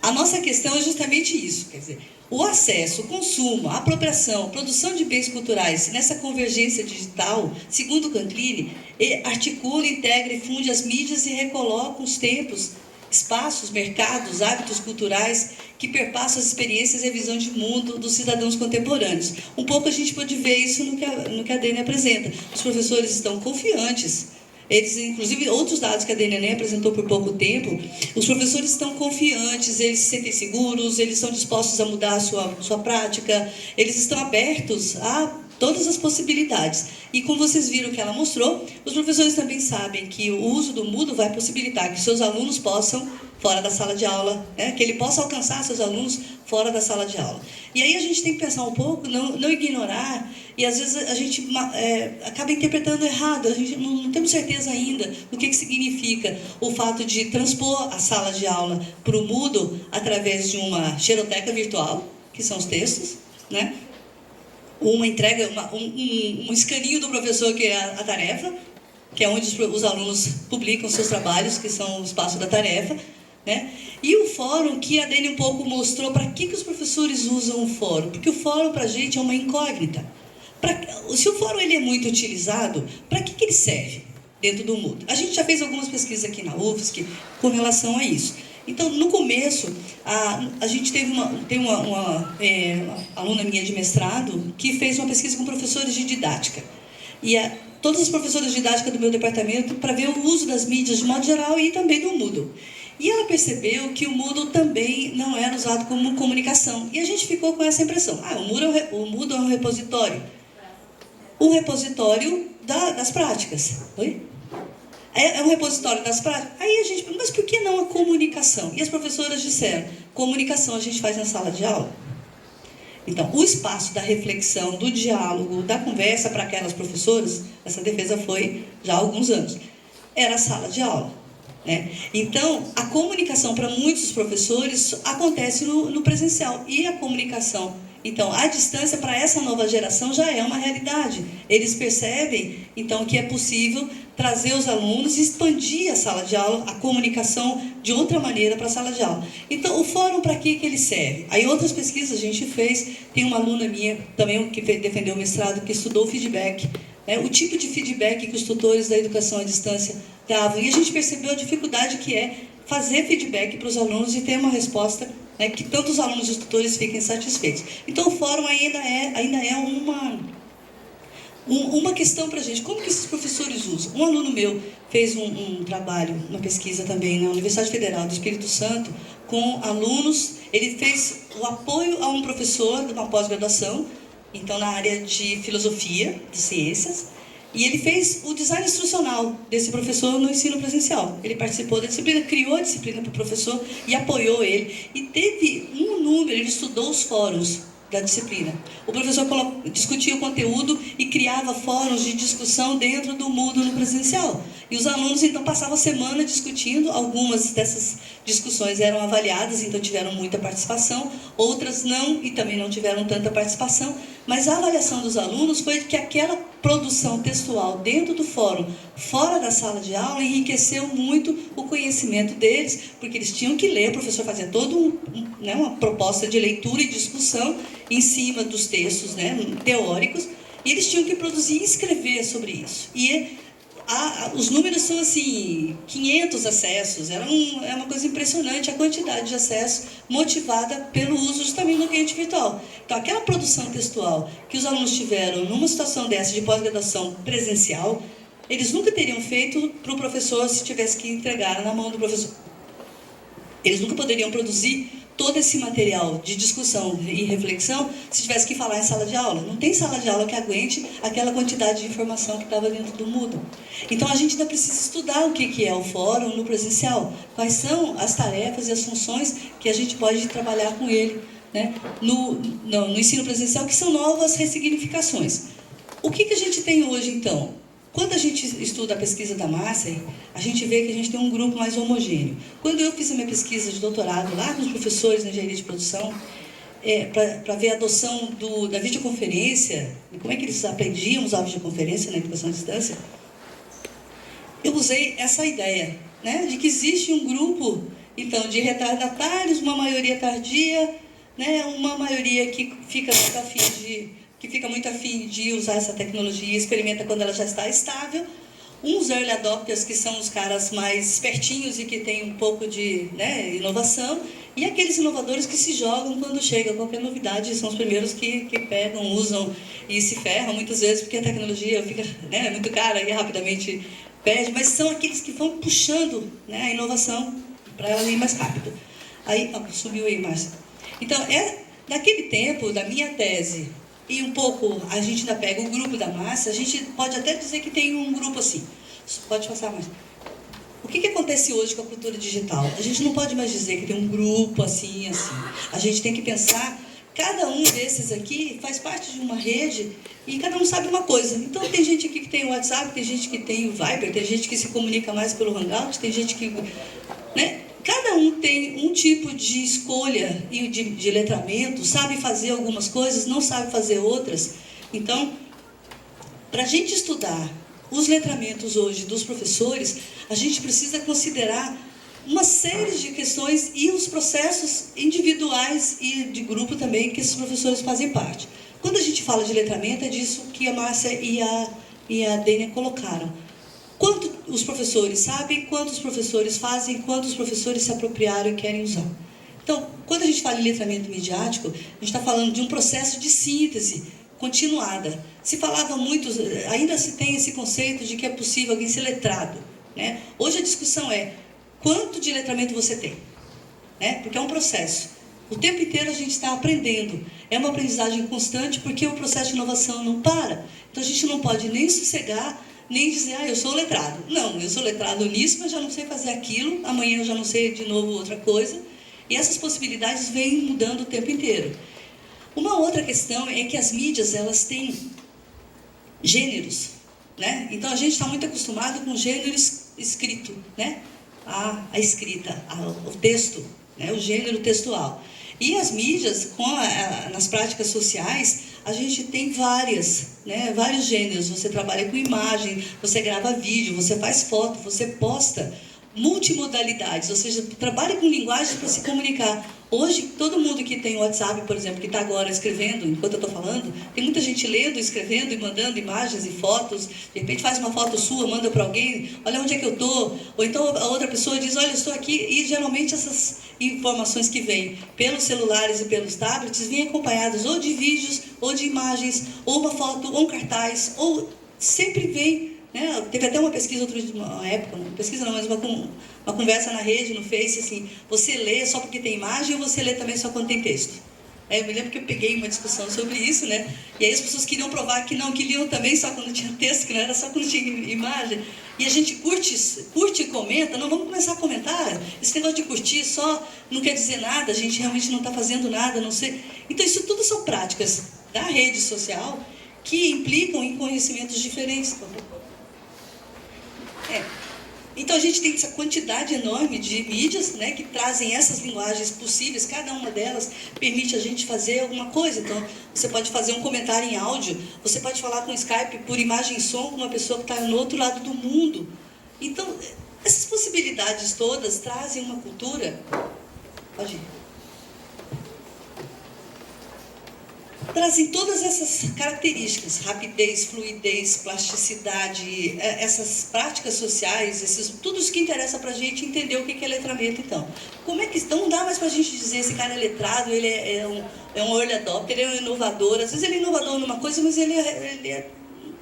A nossa questão é justamente isso, quer dizer, o acesso, o consumo, a apropriação, a produção de bens culturais nessa convergência digital, segundo o Canclini, articula, integra e funde as mídias e recoloca os tempos, espaços, mercados, hábitos culturais que perpassam as experiências e a visão de mundo dos cidadãos contemporâneos. Um pouco a gente pode ver isso no que a Dênia apresenta. Os professores estão confiantes. Eles, inclusive, outros dados que a Dênia nem apresentou por pouco tempo, os professores estão confiantes, eles se sentem seguros, eles estão dispostos a mudar a sua prática, eles estão abertos a todas as possibilidades. E como vocês viram que ela mostrou, os professores também sabem que o uso do Moodle vai possibilitar que seus alunos possam, fora da sala de aula, né, que ele possa alcançar seus alunos fora da sala de aula. E aí a gente tem que pensar um pouco, não ignorar, e às vezes a gente acaba interpretando errado, a gente não temos certeza ainda do que significa o fato de transpor a sala de aula para o Moodle através de uma xeroteca virtual, que são os textos, né? Uma entrega, um escaninho do professor, que é a tarefa, que é onde os alunos publicam seus trabalhos, que são o espaço da tarefa, né? E o fórum, que a Dênia um pouco mostrou para que os professores usam o fórum, porque o fórum para a gente é uma incógnita. Se o fórum ele é muito utilizado, para que ele serve dentro do Moodle? A gente já fez algumas pesquisas aqui na UFSC com relação a isso. Então, no começo, a gente tem uma aluna minha de mestrado que fez uma pesquisa com professores de didática. E todas as professoras de didática do meu departamento para ver o uso das mídias de modo geral e também do Moodle. E ela percebeu que o Moodle também não era usado como comunicação. E a gente ficou com essa impressão. O Moodle é um repositório. Um repositório das práticas. Oi? É um repositório das práticas. Aí a gente perguntou, mas por que não a comunicação? E as professoras disseram, comunicação a gente faz na sala de aula. Então, o espaço da reflexão, do diálogo, da conversa para aquelas professoras, essa defesa foi já há alguns anos, era a sala de aula. Né? Então, a comunicação para muitos professores acontece no presencial. E a comunicação, então, à distância, para essa nova geração já é uma realidade. Eles percebem, então, que é possível trazer os alunos e expandir a sala de aula, a comunicação de outra maneira para a sala de aula. Então, o fórum, para que ele serve? Aí, outras pesquisas a gente fez. Tem uma aluna minha, também, que defendeu o mestrado, que estudou o feedback. O tipo de feedback que os tutores da educação à distância davam. E a gente percebeu a dificuldade que é fazer feedback para os alunos e ter uma resposta, né, que tanto os alunos e os tutores fiquem satisfeitos. Então, o fórum ainda é uma questão para a gente. Como que esses professores usam? Um aluno meu fez um trabalho, uma pesquisa também na Universidade Federal do Espírito Santo, com alunos. Ele fez o apoio a um professor de uma pós-graduação, então na área de filosofia, de ciências, e ele fez o design instrucional desse professor no ensino presencial. Ele participou da disciplina, criou a disciplina para o professor e apoiou ele. E teve um número, ele estudou os fóruns da disciplina. O professor discutia o conteúdo e criava fóruns de discussão dentro do Moodle no presencial. E os alunos, então, passavam a semana discutindo. Algumas dessas discussões eram avaliadas, então tiveram muita participação. Outras não, e também não tiveram tanta participação. Mas a avaliação dos alunos foi que aquela produção textual dentro do fórum, fora da sala de aula, enriqueceu muito o conhecimento deles, porque eles tinham que ler, o professor fazia toda uma proposta de leitura e discussão em cima dos textos, né, teóricos, e eles tinham que produzir e escrever sobre isso. E os números são assim, 500 acessos, é uma coisa impressionante a quantidade de acessos motivada pelo uso justamente do ambiente virtual. Então, aquela produção textual que os alunos tiveram numa situação dessa de pós-graduação presencial, eles nunca teriam feito para o professor se tivesse que entregar na mão do professor. Eles nunca poderiam produzir todo esse material de discussão e reflexão se tivesse que falar em sala de aula. Não tem sala de aula que aguente aquela quantidade de informação que estava dentro do Moodle. Então, a gente ainda precisa estudar o que é o fórum no presencial. Quais são as tarefas e as funções que a gente pode trabalhar com ele, né, no ensino presencial, que são novas ressignificações. O que a gente tem hoje, então? Quando a gente estuda a pesquisa da Márcia, a gente vê que a gente tem um grupo mais homogêneo. Quando eu fiz a minha pesquisa de doutorado lá com os professores na engenharia de produção, para ver a adoção da videoconferência, e como é que eles aprendiam a usar a videoconferência na educação à distância, eu usei essa ideia, né, de que existe um grupo, então, de retardatários, uma maioria tardia, né, uma maioria que fica muito afim de usar essa tecnologia e experimenta quando ela já está estável. Uns early adopters, que são os caras mais espertinhos e que têm um pouco de, né, inovação. E aqueles inovadores que se jogam quando chega qualquer novidade, são os primeiros que pegam, usam e se ferram muitas vezes porque a tecnologia fica, né, muito cara e rapidamente perde. Mas são aqueles que vão puxando, né, a inovação para ela ir mais rápido. Aí, subiu aí, Márcia. Então, naquele tempo da minha tese, e um pouco, a gente ainda pega o grupo da Márcia, a gente pode até dizer que tem um grupo assim. Pode passar, Márcia. O que acontece hoje com a cultura digital? A gente não pode mais dizer que tem um grupo assim, assim. A gente tem que pensar, cada um desses aqui faz parte de uma rede e cada um sabe uma coisa. Então, tem gente aqui que tem o WhatsApp, tem gente que tem o Viber, tem gente que se comunica mais pelo Hangout, tem gente que, né? Cada um tem um tipo de escolha e de letramento, sabe fazer algumas coisas, não sabe fazer outras. Então, para a gente estudar os letramentos hoje dos professores, a gente precisa considerar uma série de questões e os processos individuais e de grupo também que esses professores fazem parte. Quando a gente fala de letramento, é disso que a Márcia e a Dênia colocaram. Quanto os professores sabem, quantos professores fazem, quantos professores se apropriaram e querem usar. Então, quando a gente fala em letramento midiático, a gente está falando de um processo de síntese continuada. Se falava muito, ainda se tem esse conceito de que é possível alguém ser letrado, né? Hoje a discussão é quanto de letramento você tem, né? Porque é um processo. O tempo inteiro a gente está aprendendo. É uma aprendizagem constante, porque o processo de inovação não para. Então a gente não pode nem sossegar, nem dizer, eu sou letrado. Não, eu sou letrado nisso, mas já não sei fazer aquilo. Amanhã eu já não sei de novo outra coisa. E essas possibilidades vêm mudando o tempo inteiro. Uma outra questão é que as mídias, elas têm gêneros, né? Então a gente está muito acostumado com o gênero escrito, né? A escrita, o texto, né? O gênero textual. E as mídias, nas práticas sociais, a gente tem vários gêneros. Você trabalha com imagem, você grava vídeo, você faz foto, você posta, multimodalidades, ou seja, trabalha com linguagem para se comunicar. Hoje, todo mundo que tem WhatsApp, por exemplo, que está agora escrevendo, enquanto eu estou falando, tem muita gente lendo, escrevendo e mandando imagens e fotos. De repente faz uma foto sua, manda para alguém, olha onde é que eu estou. Ou então a outra pessoa diz, olha, eu estou aqui. E geralmente essas informações que vêm pelos celulares e pelos tablets vêm acompanhadas ou de vídeos, ou de imagens, ou uma foto, ou um cartaz, ou sempre vem. Teve até uma pesquisa uma época, não pesquisa não, mas uma conversa na rede, no Face, assim, você lê só porque tem imagem ou você lê também só quando tem texto? Eu me lembro que eu peguei uma discussão sobre isso, né? E aí as pessoas queriam provar que não, que liam também só quando tinha texto, que não era só quando tinha imagem. E a gente curte e comenta, não, vamos começar a comentar. Esse negócio de curtir só não quer dizer nada, a gente realmente não está fazendo nada, não sei. Então isso tudo são práticas da rede social que implicam em conhecimentos diferentes. Então a gente tem essa quantidade enorme de mídias, né, que trazem essas linguagens possíveis. Cada uma delas permite a gente fazer alguma coisa. Então você pode fazer um comentário em áudio, você pode falar com Skype por imagem e som com uma pessoa que está no outro lado do mundo. Então essas possibilidades todas trazem uma cultura. Pode ir. Trazem todas essas características, rapidez, fluidez, plasticidade, essas práticas sociais, tudo isso que interessa para a gente entender o que é letramento, então. Como é que então não dá mais para a gente dizer esse cara é letrado, ele é um early adopter, ele é um inovador. Às vezes ele é inovador numa coisa, mas ele é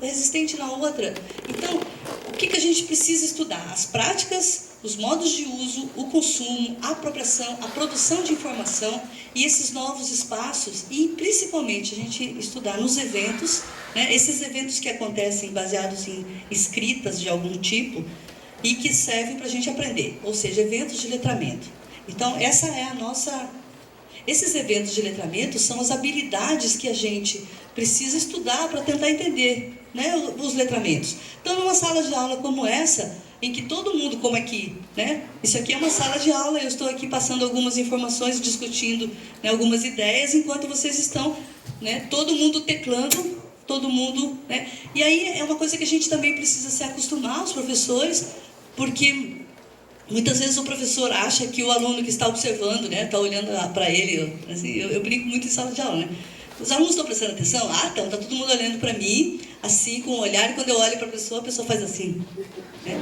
resistente na outra. Então, o que a gente precisa estudar? As práticas, os modos de uso, o consumo, a apropriação, a produção de informação e esses novos espaços, e principalmente a gente estudar nos eventos, né, esses eventos que acontecem baseados em escritas de algum tipo e que servem para a gente aprender, ou seja, eventos de letramento. Então, essa é a nossa... Esses eventos de letramento são as habilidades que a gente precisa estudar para tentar entender, né, os letramentos. Então, numa sala de aula como essa, em que todo mundo, como aqui, né, isso aqui é uma sala de aula, eu estou aqui passando algumas informações, discutindo, né, algumas ideias, enquanto vocês estão, né, todo mundo teclando, todo mundo, né, e aí é uma coisa que a gente também precisa se acostumar, os professores, porque muitas vezes o professor acha que o aluno que está observando, né, está olhando para ele, assim, eu brinco muito em sala de aula, né? Os alunos estão prestando atenção? Então, está todo mundo olhando para mim, assim, com um olhar, e quando eu olho para a pessoa faz assim, né?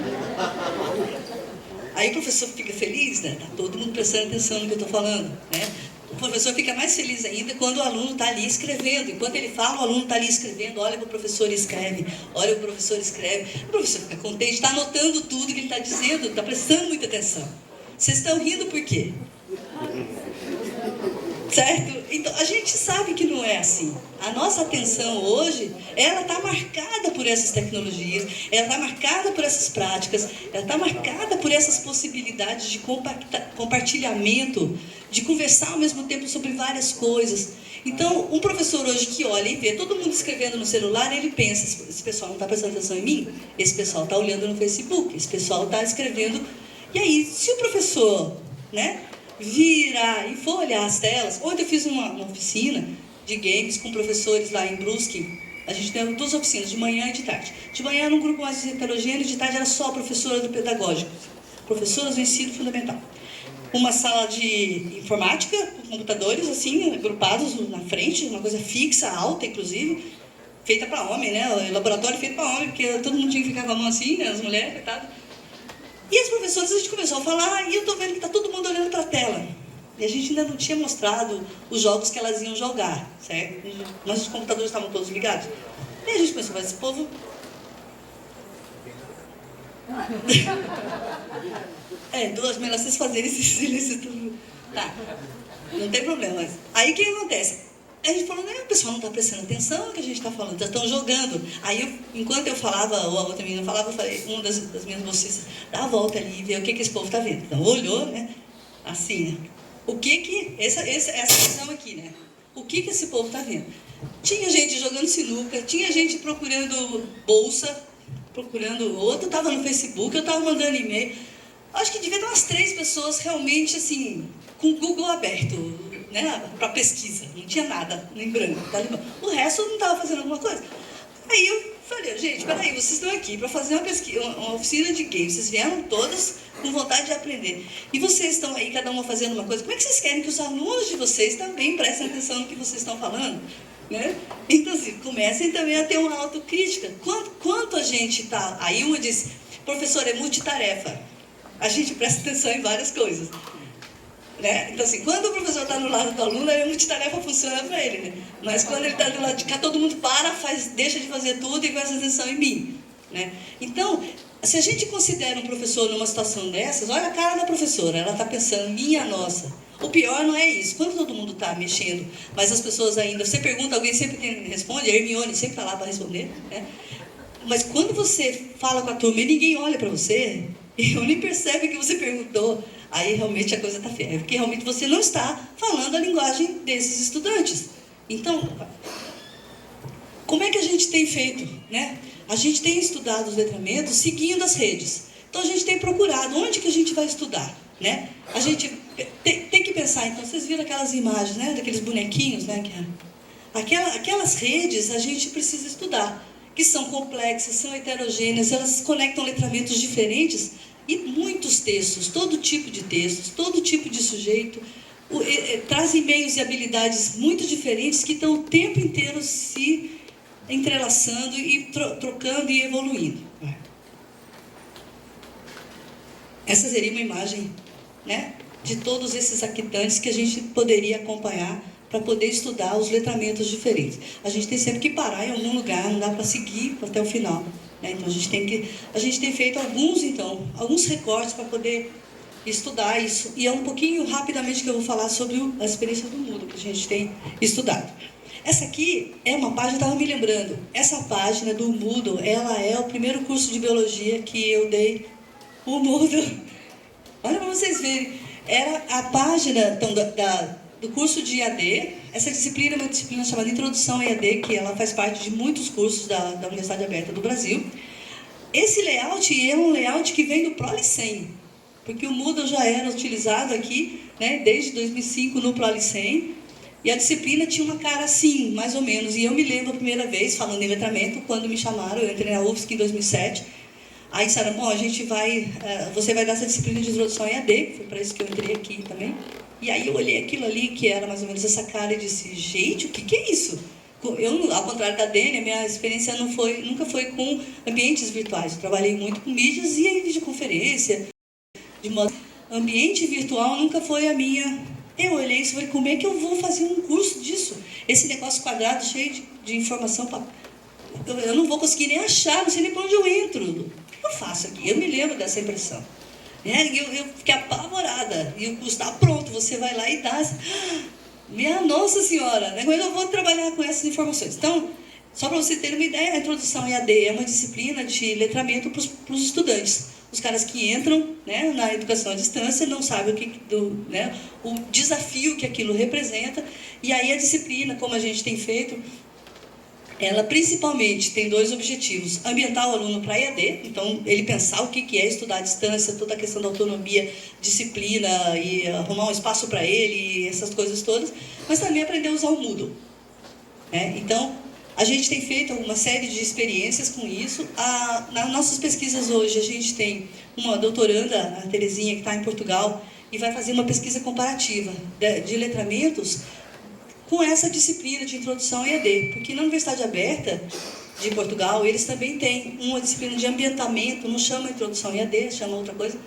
Aí o professor fica feliz, né? Está todo mundo prestando atenção no que eu estou falando, né? O professor fica mais feliz ainda quando o aluno está ali escrevendo. Enquanto ele fala, o aluno está ali escrevendo, olha para o professor e escreve, olha o professor escreve. O professor fica contente, está anotando tudo que ele está dizendo, está prestando muita atenção. Vocês estão rindo por quê? Certo? Então, a gente sabe que não é assim. A nossa atenção hoje, ela está marcada por essas tecnologias, ela está marcada por essas práticas, ela está marcada por essas possibilidades de compartilhamento, de conversar ao mesmo tempo sobre várias coisas. Então, um professor hoje que olha e vê todo mundo escrevendo no celular, ele pensa, esse pessoal não está prestando atenção em mim? Esse pessoal está olhando no Facebook, esse pessoal está escrevendo. E aí, se o professor, né, virar e for olhar as telas... Ontem eu fiz uma oficina de games com professores lá em Brusque. A gente deu 2 oficinas, de manhã e de tarde. De manhã era um grupo mais heterogêneo, de tarde era só professora do pedagógico, professoras do ensino fundamental. Uma sala de informática, com computadores assim, agrupados na frente, uma coisa fixa, alta inclusive, feita para homem, né? O laboratório feito para homem, porque todo mundo tinha que ficar com a mão assim, né? As mulheres, coitadas. E as professoras, a gente começou a falar, e eu estou vendo que está todo mundo olhando para a tela. E a gente ainda não tinha mostrado os jogos que elas iam jogar, certo? Mas os computadores estavam todos ligados. E a gente começou a falar, esse povo... Duas melhor vocês fazerem esse silêncio tudo. Tá, não tem problema. Mas aí o que acontece? A gente falou, o pessoal não está prestando atenção no que a gente está falando, já estão jogando. Aí, enquanto eu falava, ou a outra menina falava, eu falei, uma das minhas bolsistas, dá a volta ali e vê o que esse povo está vendo. Então, olhou, né? Assim, né? O que essa questão aqui, né? O que esse povo está vendo? Tinha gente jogando sinuca, tinha gente procurando bolsa, procurando outro, estava no Facebook, eu estava mandando e-mail. Acho que devia ter umas 3 pessoas realmente, assim, com o Google aberto, né, para pesquisa. Não tinha nada em branco. O resto não estava fazendo alguma coisa. Aí eu falei, gente, peraí, vocês estão aqui para fazer uma pesquisa, uma oficina de games. Vocês vieram todas com vontade de aprender. E vocês estão aí, cada uma fazendo uma coisa. Como é que vocês querem que os alunos de vocês também prestem atenção no que vocês estão falando? Né? Então, assim, comecem também a ter uma autocrítica. Quanto a gente está... Aí uma disse, professor, é multitarefa. A gente presta atenção em várias coisas. Né? Então, assim, quando o professor está no lado do aluno, a multitarefa funciona para ele. Né? Mas quando ele está do lado de cá, todo mundo deixa de fazer tudo e presta atenção em mim. Né? Então, se a gente considera um professor numa situação dessas, olha a cara da professora, ela está pensando, minha nossa. O pior não é isso, quando todo mundo está mexendo, mas as pessoas ainda, você pergunta, alguém sempre responde, a Hermione sempre está lá para responder, né? Mas quando você fala com a turma e ninguém olha para você, e nem percebe que você perguntou, aí realmente a coisa está feia, porque realmente você não está falando a linguagem desses estudantes. Então, como é que a gente tem feito, né? A gente tem estudado os letramentos seguindo as redes. Então a gente tem procurado onde que a gente vai estudar, né? A gente tem que pensar, então vocês viram aquelas imagens, né? Daqueles bonequinhos, né? Aquelas redes a gente precisa estudar, que são complexas, são heterogêneas, elas conectam letramentos diferentes e muitos textos, todo tipo de textos, todo tipo de sujeito, trazem meios e habilidades muito diferentes que estão o tempo inteiro se entrelaçando e trocando e evoluindo. Essa seria uma imagem, né, de todos esses aquitantes que a gente poderia acompanhar para poder estudar os letramentos diferentes. A gente tem sempre que parar em algum lugar, não dá para seguir até o final. Né? Então a gente tem feito alguns recortes para poder estudar isso. E é um pouquinho rapidamente que eu vou falar sobre a experiência do Moodle que a gente tem estudado. Essa aqui é uma página, eu estava me lembrando, essa página do Moodle, ela é o primeiro curso de biologia que eu dei, o Moodle. Olha para vocês verem, era a página então, do curso de EAD. Essa disciplina é uma disciplina chamada Introdução a EAD, que ela faz parte de muitos cursos da Universidade Aberta do Brasil. Esse layout é um layout que vem do ProLicem, porque o Moodle já era utilizado aqui, né, desde 2005 no ProLicem. E a disciplina tinha uma cara assim, mais ou menos. E eu me lembro a primeira vez, falando em letramento, quando me chamaram, eu entrei na UFSC em 2007. Aí disseram, bom, você vai dar essa disciplina de introdução em EAD, foi para isso que eu entrei aqui também. E aí eu olhei aquilo ali, que era mais ou menos essa cara, e disse, gente, o que é isso? Eu, ao contrário da Dênia, minha experiência nunca foi com ambientes virtuais. Eu trabalhei muito com mídias e em videoconferência. De modo, ambiente virtual nunca foi a minha... Eu olhei isso e falei, como é que eu vou fazer um curso disso? Esse negócio quadrado, cheio de informação, eu não vou conseguir nem achar, não sei nem para onde eu entro. O que eu faço aqui? Eu me lembro dessa impressão. Eu fiquei apavorada. E o curso está pronto, você vai lá e dá. Minha Nossa Senhora, mas eu vou trabalhar com essas informações. Então, só para você ter uma ideia, a introdução em EAD é uma disciplina de letramento para os estudantes. Os caras que entram, né, na educação à distância não sabem o desafio que aquilo representa. E aí a disciplina, como a gente tem feito, ela principalmente tem 2 objetivos. Ambientar o aluno para EAD, então ele pensar o que é estudar à distância, toda a questão da autonomia, disciplina e arrumar um espaço para ele, e essas coisas todas. Mas também aprender a usar o Moodle. Então, a gente tem feito uma série de experiências com isso. Nas nossas pesquisas hoje, a gente tem uma doutoranda, a Terezinha, que está em Portugal, e vai fazer uma pesquisa comparativa de letramentos com essa disciplina de introdução a EAD. Porque na Universidade Aberta de Portugal, eles também têm uma disciplina de ambientamento, não chama introdução a EAD, chama outra coisa,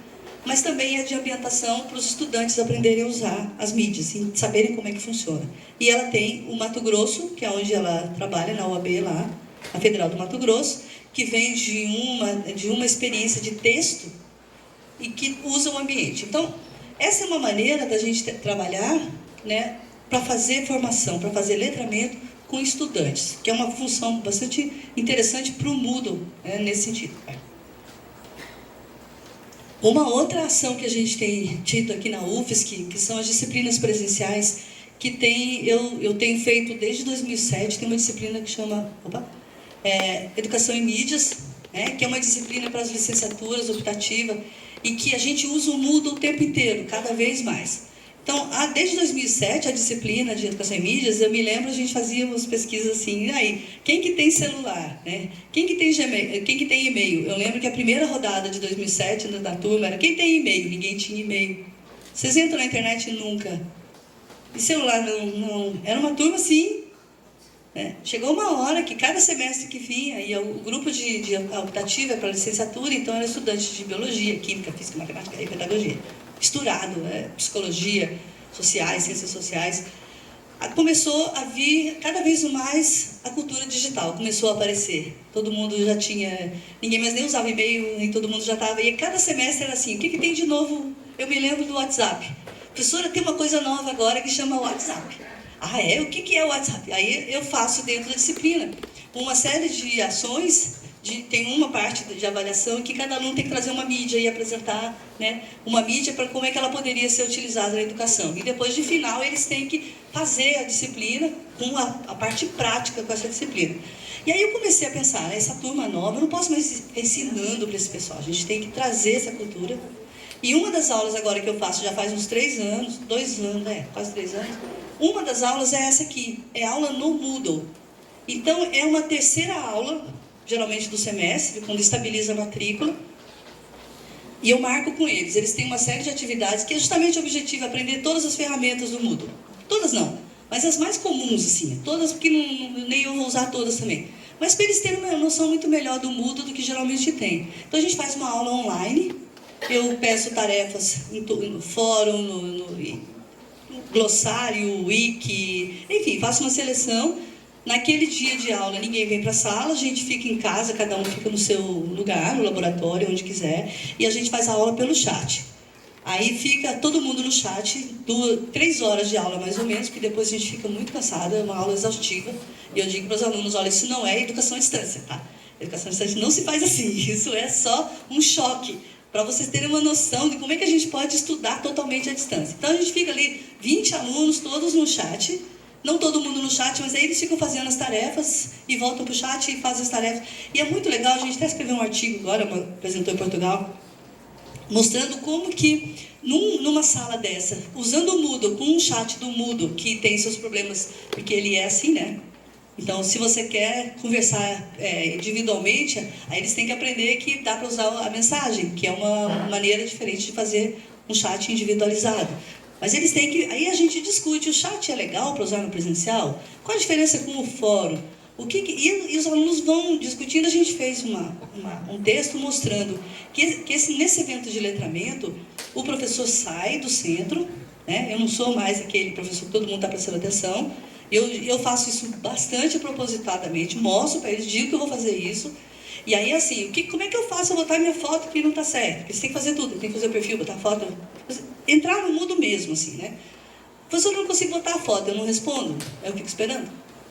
mas também é de ambientação para os estudantes aprenderem a usar as mídias e saberem como é que funciona. E ela tem o Mato Grosso, que é onde ela trabalha, na UAB lá, na Federal do Mato Grosso, que vem de uma experiência de texto e que usa o ambiente. Então, essa é uma maneira da gente trabalhar, né, para fazer formação, para fazer letramento com estudantes, que é uma função bastante interessante para o Moodle, né, nesse sentido. Uma outra ação que a gente tem tido aqui na UFSC, que são as disciplinas presenciais, que eu tenho feito desde 2007, tem uma disciplina que chama Educação em Mídias, né, que é uma disciplina para as licenciaturas optativas, e que a gente usa o Moodle o tempo inteiro, cada vez mais. Então, desde 2007, a disciplina de Educação em Mídias, eu me lembro, a gente fazia umas pesquisas assim, e aí, quem que tem celular? Né? Quem que tem Gmail? Quem que tem e-mail? Eu lembro que a primeira rodada de 2007 da turma era, quem tem e-mail? Ninguém tinha e-mail. Vocês entram na internet nunca. E celular não. Era uma turma assim. Né? Chegou uma hora que cada semestre que vinha, e o grupo de optativa para licenciatura, então eram estudantes de biologia, química, física, matemática e pedagogia. Misturado, né? Psicologia, sociais, ciências sociais. Começou a vir cada vez mais a cultura digital, começou a aparecer. Todo mundo já tinha, ninguém mais nem usava e-mail, nem todo mundo já estava. E cada semestre era assim, o que tem de novo? Eu me lembro do WhatsApp. Professora, tem uma coisa nova agora que chama WhatsApp. Ah, é? O que é o WhatsApp? Aí eu faço dentro da disciplina uma série de ações, tem uma parte de avaliação que cada aluno tem que trazer uma mídia e apresentar, né, uma mídia para como é que ela poderia ser utilizada na educação. E depois, de final, eles têm que fazer a disciplina com a parte prática com essa disciplina. E aí eu comecei a pensar, né, essa turma nova, eu não posso mais ensinando para esse pessoal, a gente tem que trazer essa cultura. E uma das aulas agora que eu faço, já faz uns 3 anos, 2 anos, quase 3 anos, uma das aulas é essa aqui, é aula no Moodle. Então, é uma terceira aula, geralmente do semestre, quando estabiliza a matrícula, e eu marco com eles. Eles têm uma série de atividades que é justamente o objetivo, é aprender todas as ferramentas do Moodle. Todas não, mas as mais comuns, assim, todas, porque nem eu vou usar todas também. Mas para eles terem uma noção muito melhor do Moodle do que geralmente tem. Então, a gente faz uma aula online, eu peço tarefas no fórum, no glossário, wiki, enfim, faço uma seleção. Naquele dia de aula, ninguém vem para a sala, a gente fica em casa, cada um fica no seu lugar, no laboratório, onde quiser, e a gente faz a aula pelo chat. Aí fica todo mundo no chat, 3 horas de aula mais ou menos, porque depois a gente fica muito cansada, é uma aula exaustiva. E eu digo para os alunos, olha, isso não é educação à distância, tá? Educação à distância não se faz assim, isso é só um choque, para vocês terem uma noção de como é que a gente pode estudar totalmente à distância. Então a gente fica ali, 20 alunos, todos no chat, não todo mundo no chat, mas aí eles ficam fazendo as tarefas e voltam para o chat e fazem as tarefas. E é muito legal, a gente até escreveu um artigo agora, apresentou em Portugal, mostrando como que numa sala dessa, usando o Moodle, com um chat do Moodle, que tem seus problemas, porque ele é assim, né? Então, se você quer conversar individualmente, aí eles têm que aprender que dá para usar a mensagem, que é uma maneira diferente de fazer um chat individualizado. Mas eles têm que... Aí a gente discute, o chat é legal para usar no presencial? Qual a diferença com o fórum? E os alunos vão discutindo. A gente fez um texto mostrando que nesse evento de letramento, o professor sai do centro, né? Eu não sou mais aquele professor que todo mundo está prestando atenção. Eu faço isso bastante propositadamente, mostro para eles, digo que eu vou fazer isso. E aí, assim, como é que eu faço? Eu botar minha foto que não está certo. Porque você tem que fazer tudo, tem que fazer o perfil, botar a foto. Entrar no mundo mesmo, assim, né? Professor, eu não consigo botar a foto, eu não respondo. Eu fico esperando,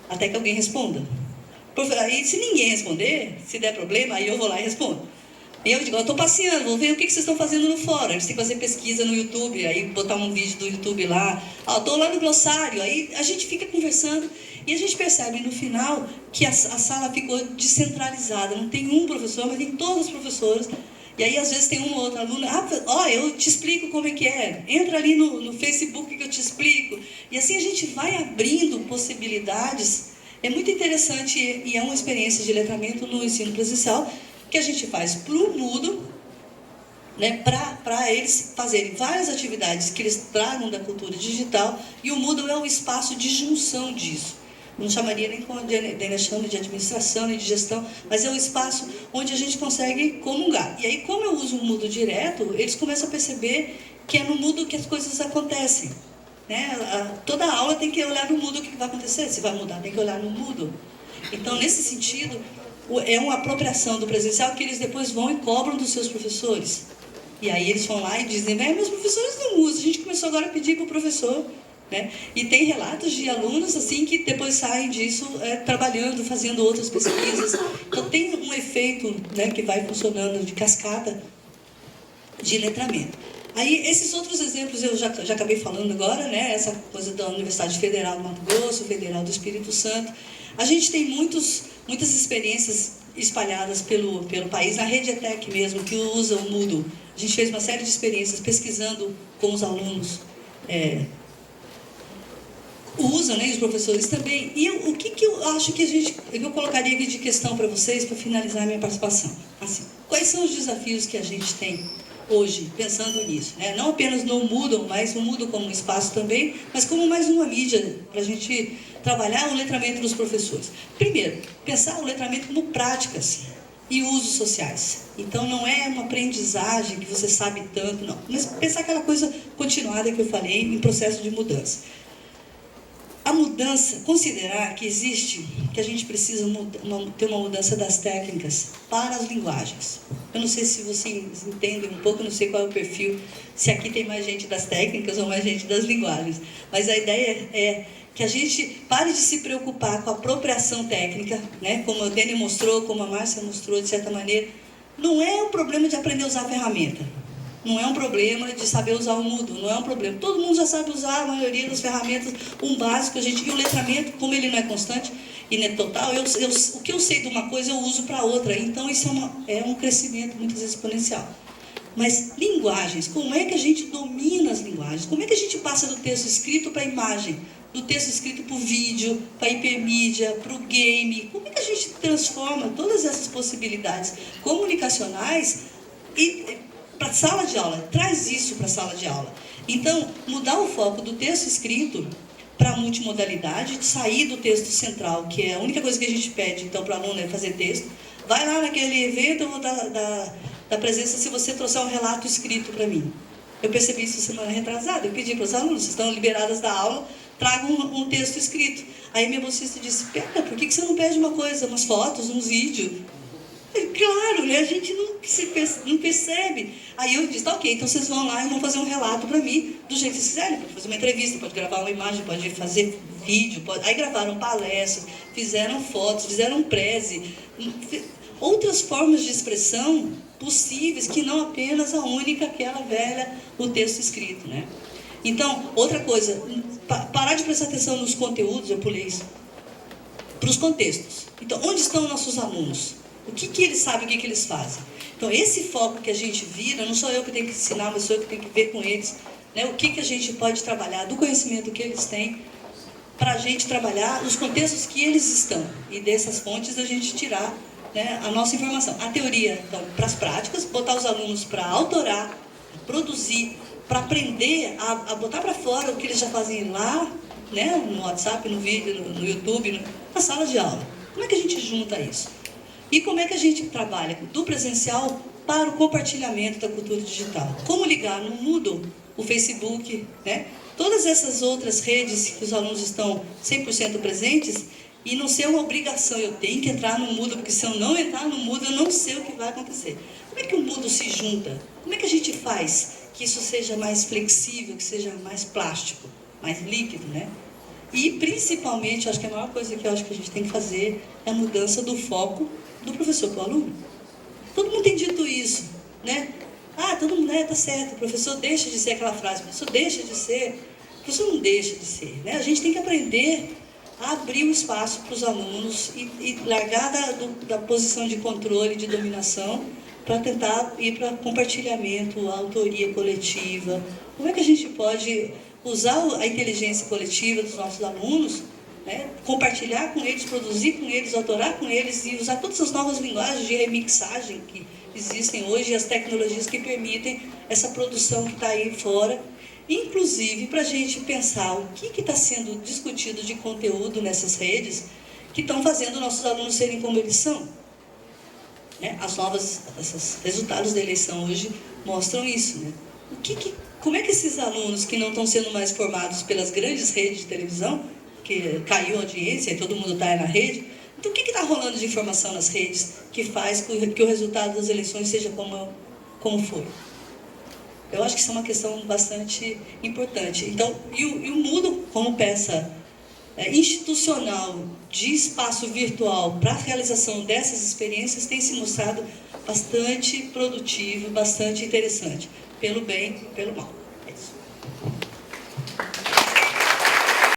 até que alguém responda. Aí, se ninguém responder, se der problema, aí eu vou lá e respondo. E eu digo, eu estou passeando, vou ver o que vocês estão fazendo no fórum. Eles têm que fazer pesquisa no YouTube, aí botar um vídeo do YouTube lá. Estou lá no glossário, aí a gente fica conversando. E a gente percebe no final que a sala ficou descentralizada. Não tem um professor, mas tem todos os professores. E aí, às vezes, tem um ou outro aluno, eu te explico como é que é. Entra ali no Facebook que eu te explico. E assim a gente vai abrindo possibilidades. É muito interessante e é uma experiência de letramento no ensino presencial que a gente faz para o Moodle, né, para eles fazerem várias atividades que eles tragam da cultura digital. E o Moodle é um espaço de junção disso. Não chamaria nem como a chama de administração e de gestão, mas é um espaço onde a gente consegue comungar. E aí, como eu uso o Moodle direto, eles começam a perceber que é no Moodle que as coisas acontecem. Né? Toda aula tem que olhar no Moodle o que vai acontecer. Se vai mudar, tem que olhar no Moodle. Então, nesse sentido, é uma apropriação do presencial que eles depois vão e cobram dos seus professores. E aí eles vão lá e dizem, meus professores não usam, a gente começou agora a pedir para o professor. Né? E tem relatos de alunos assim que depois saem disso trabalhando, fazendo outras pesquisas. Então tem um efeito, né, que vai funcionando de cascata de letramento. Aí esses outros exemplos eu já acabei falando agora, né? Essa coisa da Universidade Federal do Mato Grosso, Federal do Espírito Santo. A gente tem muitas experiências espalhadas pelo país, na rede ETEC mesmo, que usa o Moodle. A gente fez uma série de experiências pesquisando com os alunos, usam, né, os professores também. E o que eu acho que eu colocaria aqui de questão para vocês, para finalizar a minha participação? Assim, quais são os desafios que a gente tem hoje, pensando nisso? Né? Não apenas no Moodle, mas o Moodle como um espaço também, mas como mais uma mídia para a gente trabalhar o letramento dos professores. Primeiro, pensar o letramento como práticas e usos sociais. Então, não é uma aprendizagem que você sabe tanto, não. Mas pensar aquela coisa continuada que eu falei, em processo de mudança. A mudança, considerar que a gente precisa ter uma mudança das técnicas para as linguagens. Eu não sei se vocês entendem um pouco, eu não sei qual é o perfil, se aqui tem mais gente das técnicas ou mais gente das linguagens. Mas a ideia é que a gente pare de se preocupar com a apropriação técnica, né? Como a Dani mostrou, como a Márcia mostrou, de certa maneira. Não é um problema de aprender a usar a ferramenta. Não é um problema de saber usar o Moodle, não é um problema. Todo mundo já sabe usar a maioria das ferramentas, um básico, e o letramento, como ele não é constante e não é total, o que eu sei de uma coisa eu uso para outra. Então isso é um crescimento muitas vezes exponencial. Mas linguagens, como é que a gente domina as linguagens? Como é que a gente passa do texto escrito para a imagem? Do texto escrito para o vídeo, para a hipermídia, para o game? Como é que a gente transforma todas essas possibilidades comunicacionais para a sala de aula? Traz isso para a sala de aula. Então, mudar o foco do texto escrito para a multimodalidade, de sair do texto central, que é a única coisa que a gente pede então para o aluno é fazer texto. Vai lá naquele evento da presença se você trouxer um relato escrito para mim. Eu percebi isso semana retrasada, eu pedi para os alunos, vocês estão liberadas da aula, tragam um texto escrito. Aí minha bolsista disse, pera, por que você não pede uma coisa, umas fotos, uns vídeos? Claro, né? A gente não percebe. Aí eu disse, tá ok, então vocês vão lá e vão fazer um relato para mim, do jeito que vocês quiserem. Pode fazer uma entrevista, pode gravar uma imagem, pode fazer vídeo. Aí gravaram palestras, fizeram fotos, fizeram preze. Outras formas de expressão possíveis, que não apenas a única, aquela velha, o texto escrito, né? Então, outra coisa, parar de prestar atenção nos conteúdos, eu pulei isso, para os contextos. Então, onde estão nossos alunos? O que eles sabem, o que eles fazem? Então, esse foco que a gente vira, não sou eu que tenho que ensinar, mas sou eu que tenho que ver com eles, né? O que a gente pode trabalhar do conhecimento que eles têm para a gente trabalhar os contextos que eles estão. E dessas fontes a gente tirar, né, a nossa informação. A teoria, então, para as práticas, botar os alunos para autorar, produzir, para aprender a botar para fora o que eles já fazem lá, né, no WhatsApp, no vídeo, no YouTube, na sala de aula. Como é que a gente junta isso? E como é que a gente trabalha do presencial para o compartilhamento da cultura digital? Como ligar no Moodle, o Facebook, né? Todas essas outras redes que os alunos estão 100% presentes, e não ser uma obrigação, eu tenho que entrar no Moodle, porque se eu não entrar no Moodle, eu não sei o que vai acontecer. Como é que o Moodle se junta? Como é que a gente faz que isso seja mais flexível, que seja mais plástico, mais líquido, né? E, principalmente, acho que a maior coisa que eu acho que a gente tem que fazer é a mudança do foco do professor para o aluno. Todo mundo tem dito isso, né? Todo mundo, tá certo, o professor deixa de ser aquela frase, o professor deixa de ser, o professor não deixa de ser, né? A gente tem que aprender a abrir o espaço para os alunos e largar da posição de controle, de dominação, para tentar ir para compartilhamento, a autoria coletiva. Como é que a gente pode usar a inteligência coletiva dos nossos alunos, né? Compartilhar com eles, produzir com eles, autorar com eles e usar todas as novas linguagens de remixagem que existem hoje e as tecnologias que permitem essa produção que está aí fora, inclusive para a gente pensar o que está sendo discutido de conteúdo nessas redes que estão fazendo nossos alunos serem como eles são. Né? Esses resultados da eleição hoje mostram isso, né? Como é que esses alunos que não estão sendo mais formados pelas grandes redes de televisão, que caiu a audiência e todo mundo está aí na rede, Então, o que está rolando de informação nas redes que faz que o resultado das eleições seja como foi? Eu acho que isso é uma questão bastante importante. Então, e o Moodle, como peça institucional de espaço virtual para a realização dessas experiências, tem se mostrado bastante produtivo, bastante interessante, pelo bem e pelo mal.